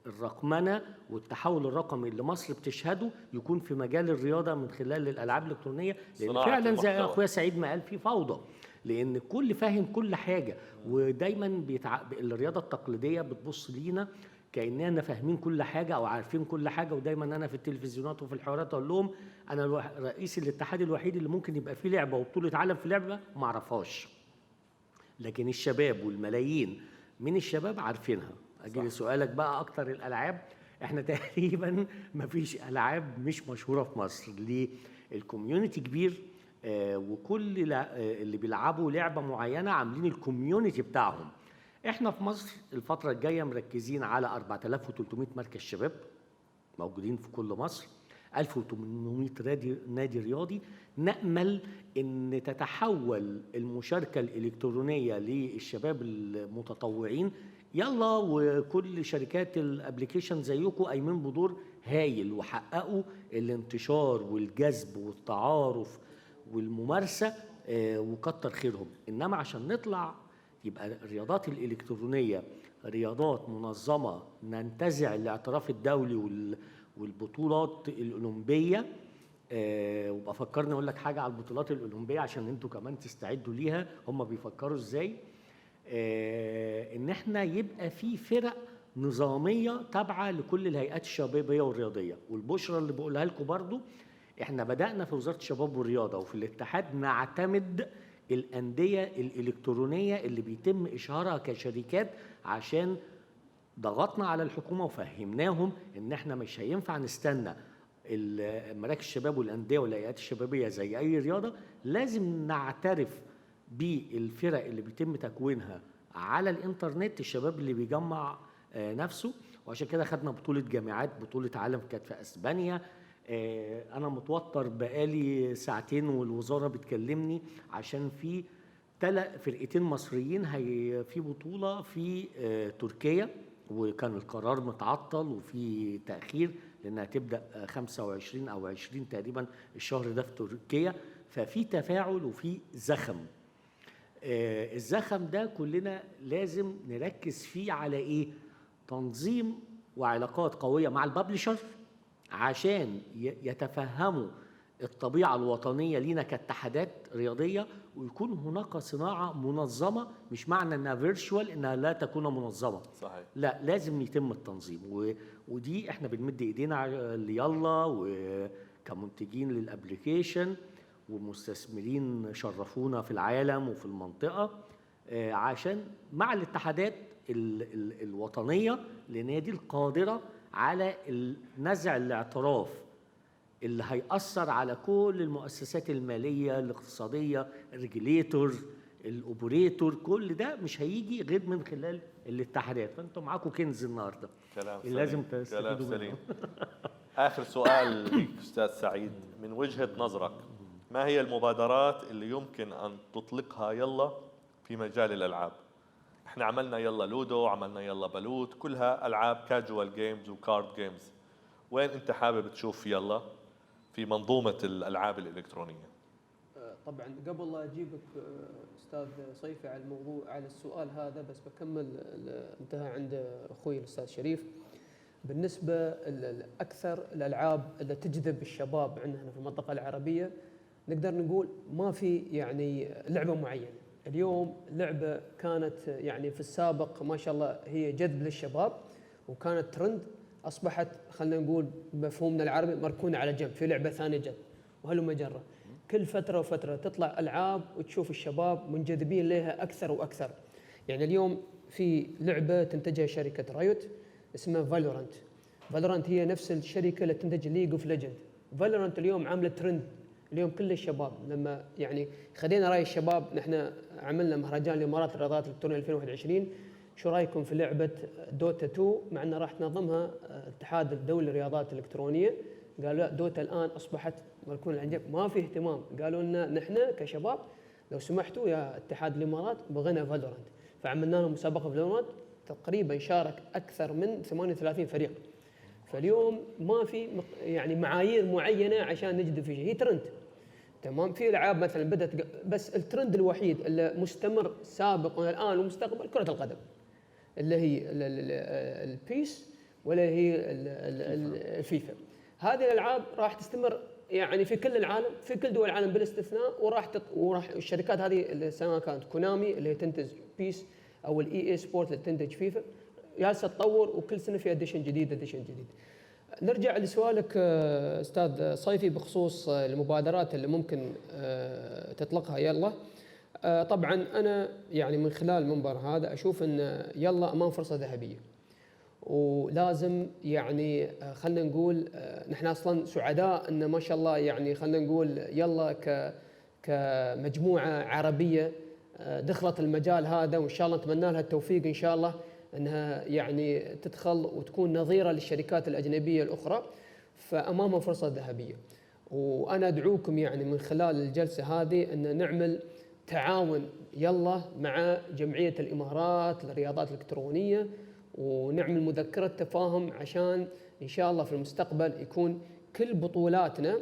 الرقمنة والتحول الرقمي اللي مصر بتشهده يكون في مجال الرياضة من خلال الألعاب الإلكترونية، لأن فعلا زي أخويا سعيد ما قال في فوضى، لأن كل فاهم كل حاجة. ودايما الرياضة التقليدية بتبص لينا كأننا فاهمين كل حاجة أو عارفين كل حاجة، ودايما أنا في التلفزيونات وفي الحوارات أقول لهم أنا رئيس الاتحاد الوحيد اللي ممكن يبقى فيه لعبة وبطولة عالم في لعبة ما أعرفهاش، لكن الشباب والملايين من الشباب عارفينها. أجي لسؤالك بقى أكتر الألعاب، إحنا تقريبا ما فيش ألعاب مش مشهورة في مصر. ليه؟ الكوميونتي كبير، وكل اللي بيلعبوا لعبة معينة عاملين الكوميونتي بتاعهم. احنا في مصر الفترة الجاية مركزين على 4300 مركز شباب موجودين في كل مصر، 1800 نادي رياضي. نأمل ان تتحول المشاركة الإلكترونية للشباب المتطوعين. يلا وكل شركات الابليكيشن زيكم قايمين بدور هايل، وحققوا الانتشار والجذب والتعارف والممارسة، وكتر خيرهم. انما عشان نطلع يبقى الرياضات الإلكترونية رياضات منظمة ننتزع الاعتراف الدولي والبطولات الأولمبية. وبقى فكرني أقول لك حاجة على البطولات الأولمبية عشان أنتوا كمان تستعدوا ليها، هم بيفكروا إزاي. إن إحنا يبقى في فرق نظامية تابعة لكل الهيئات الشبابية والرياضية. والبشرة اللي بقولها لكم برضو، إحنا بدأنا في وزارة الشباب والرياضة وفي الاتحاد نعتمد الأندية الإلكترونية اللي بيتم إشهارها كشركات، عشان ضغطنا على الحكومة وفهمناهم إن إحنا مش هينفع نستنى مراكز الشباب والأندية والهيئات الشبابية زي أي رياضة، لازم نعترف بالفرق اللي بيتم تكوينها على الإنترنت، الشباب اللي بيجمع نفسه. وعشان كده خدنا بطولة جامعات، بطولة عالم كانت في أسبانيا. أنا متوتر بقالي ساعتين والوزارة بتكلمني عشان في فرقتين مصريين في بطولة في تركيا، وكان القرار متعطل وفي تأخير لأنها تبدأ 25 أو 20 تقريبا الشهر ده في تركيا. ففي تفاعل وفي زخم. الزخم ده كلنا لازم نركز فيه على إيه؟ تنظيم وعلاقات قوية مع الببلشر عشان يتفهموا الطبيعة الوطنية لينا كاتحادات رياضية، ويكون هناك صناعة منظمة. مش معنى انها فيرتشوال انها لا تكون منظمة، صحيح. لا، لازم يتم التنظيم. ودي احنا بنمد ايدينا ليلا وكمنتجين للابليكيشن ومستثمرين شرفونا في العالم وفي المنطقة، عشان مع الاتحادات الوطنية، لان هي دي القادرة على نزع الاعتراف اللي هيأثر على كل المؤسسات المالية الاقتصادية، الريجليتور، الأوبريتور. كل ده مش هيجي غير من خلال الاتحادات. فانتم معاكم كنز النهارده، كلام سليم. لازم تستفيدوا منه. آخر سؤال ليك أستاذ سعيد، من وجهة نظرك ما هي المبادرات اللي يمكن أن تطلقها يلا في مجال الألعاب؟ احنا عملنا يلا لودو، عملنا يلا بلوت، كلها ألعاب كاجوال جيمز وكارد جيمز. وين أنت حابب تشوف يلا في منظومة الألعاب الإلكترونية؟ طبعا قبل لا أجيبك أستاذ صيفي على الموضوع على السؤال هذا، بس بكمل انتهى عند أخوي الأستاذ شريف. بالنسبة لأكثر الألعاب اللي تجذب الشباب عندنا في المنطقة العربية، نقدر نقول ما في يعني لعبة معينة. اليوم لعبة كانت يعني في السابق ما شاء الله هي جذب للشباب وكانت ترند، أصبحت خلينا نقول بمفهومنا العربي مركونة على جنب، في لعبة ثانية جد. وهلو مجرة كل فترة وفترة تطلع ألعاب وتشوف الشباب منجذبين لها أكثر وأكثر. يعني اليوم في لعبة تنتجها شركة رايوت اسمها فالورانت. فالورانت هي نفس الشركة اللي تنتج ليج اوف ليجند. فالورانت اليوم عاملة ترند، اليوم كل الشباب لما يعني خلينا رأي الشباب، نحن عملنا مهرجان الإمارات للرياضات الإلكترونية 2021، شو رايكم في لعبة دوتا 2؟ مع أنه راح تنظمها الاتحاد الدولي للرياضات الإلكترونية، قالوا لا دوتا الآن أصبحت مركونة على جنب، ما في اهتمام. قالوا لنا نحن كشباب لو سمحتوا يا اتحاد الإمارات بغينا فالورانت، فعملنا لهم مسابقة في فالورانت، تقريبا شارك أكثر من 38 فريق. فاليوم ما في يعني معايير معينة عشان نجذب في شيء، هي ترند. تمام. في العاب مثلا بدات، بس الترند الوحيد اللي مستمر سابقا الان ومستقبل كره القدم، اللي هي البيس ولا هي الفيفا. هذه الالعاب راح تستمر يعني في كل العالم، في كل دول العالم بلا استثناء، وراح الشركات هذه سواء كانت كونامي اللي هي تنتج بيس او الاي اي سبورت اللي تنتج فيفا، جالسه تطور وكل سنه في اديشن جديد. نرجع لسؤالك استاذ صيفي بخصوص المبادرات اللي ممكن تطلقها يلا. طبعا انا يعني من خلال المنبر هذا اشوف ان يلا امام فرصه ذهبيه، ولازم يعني خلينا نقول نحن اصلا سعداء ان ما شاء الله يعني خلينا نقول يلا كمجموعه عربيه دخلت المجال هذا، وان شاء الله نتمنى لها التوفيق ان شاء الله انها يعني تدخل وتكون نظيره للشركات الاجنبيه الاخرى، فامامها فرصه ذهبيه. وانا ادعوكم يعني من خلال الجلسه هذه ان نعمل تعاون يلا مع جمعيه الامارات للرياضات الالكترونيه، ونعمل مذكره تفاهم عشان ان شاء الله في المستقبل يكون كل بطولاتنا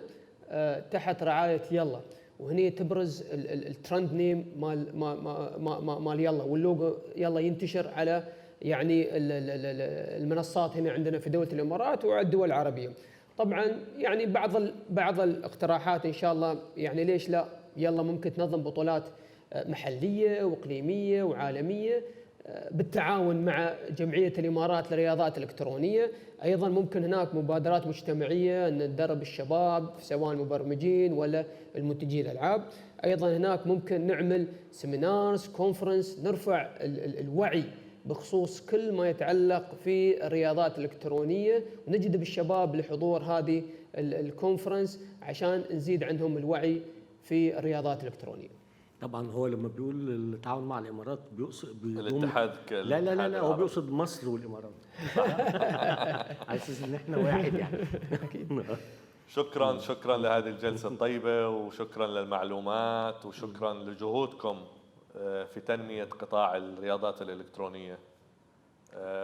تحت رعايه يلا، وهني تبرز الترند نيم مال يلا، واللوجو يلا ينتشر على يعني المنصات هنا عندنا في دوله الامارات وعلى الدول العربيه. طبعا يعني بعض الاقتراحات ان شاء الله يعني ليش لا يلا ممكن تنظم بطولات محليه واقليميه وعالميه بالتعاون مع جمعيه الامارات للرياضات الالكترونيه. ايضا ممكن هناك مبادرات مجتمعيه ان ندرب الشباب سواء المبرمجين ولا المنتجين الالعاب. ايضا هناك ممكن نعمل سيمينارز كونفرنس نرفع الوعي بخصوص كل ما يتعلق في الرياضات الالكترونيه، ونجذب الشباب لحضور هذه الكونفرنس عشان نزيد عندهم الوعي في الرياضات الالكترونيه. طبعا هو لما بيقول التعاون مع الامارات بيقصد الاتحاد لا هو بيقصد مصر والامارات على اساس ان احنا واحد يعني. اكيد. شكرا لهذه الجلسه الطيبه، وشكرا للمعلومات، وشكرا لجهودكم في تنميه قطاع الرياضات الالكترونيه.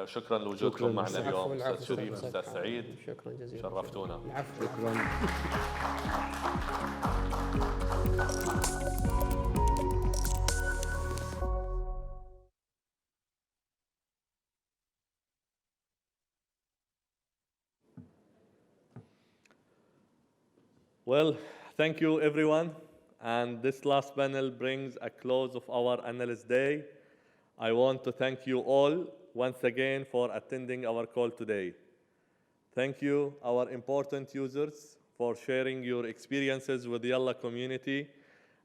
شكرا لوجودكم معنا اليوم استاذ شريف استاذ سعيد. شكرا جزيلا، شرفتونا. شكرا. Well, thank you everyone. And this last panel brings a close of our Analyst Day. I want to thank you all once again for attending our call today. Thank you, our important users, for sharing your experiences with the Yalla community.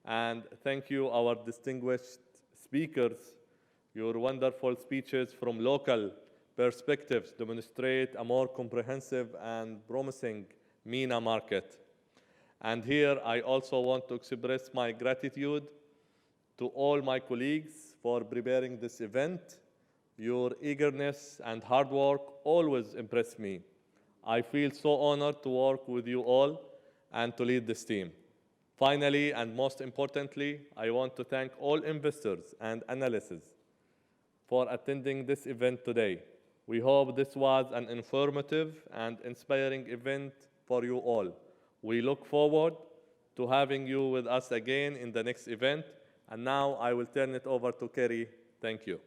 And thank you, our distinguished speakers. Your wonderful speeches from local perspectives demonstrate a more comprehensive and promising MENA market. And here I also want to express my gratitude to all my colleagues for preparing this event. Your eagerness and hard work always impress me. I feel so honored to work with you all and to lead this team. Finally, and most importantly, I want to thank all investors and analysts for attending this event today. We hope this was an informative and inspiring event for you all. We look forward to having you with us again in the next event. And now I will turn it over to Kerry. Thank you.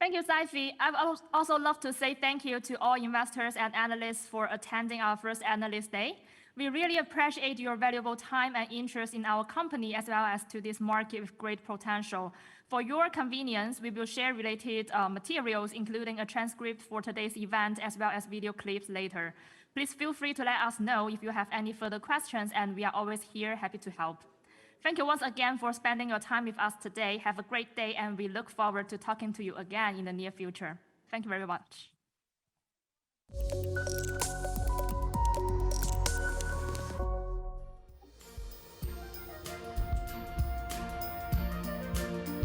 Thank you, Saifi. I would also love to say thank you to all investors and analysts for attending our first Analyst Day. We really appreciate your valuable time and interest in our company as well as to this market with great potential. For your convenience, we will share related materials, including a transcript for today's event as well as video clips later. Please feel free to let us know if you have any further questions, and we are always here, happy to help. Thank you once again for spending your time with us today. Have a great day, and we look forward to talking to you again in the near future. Thank you very much.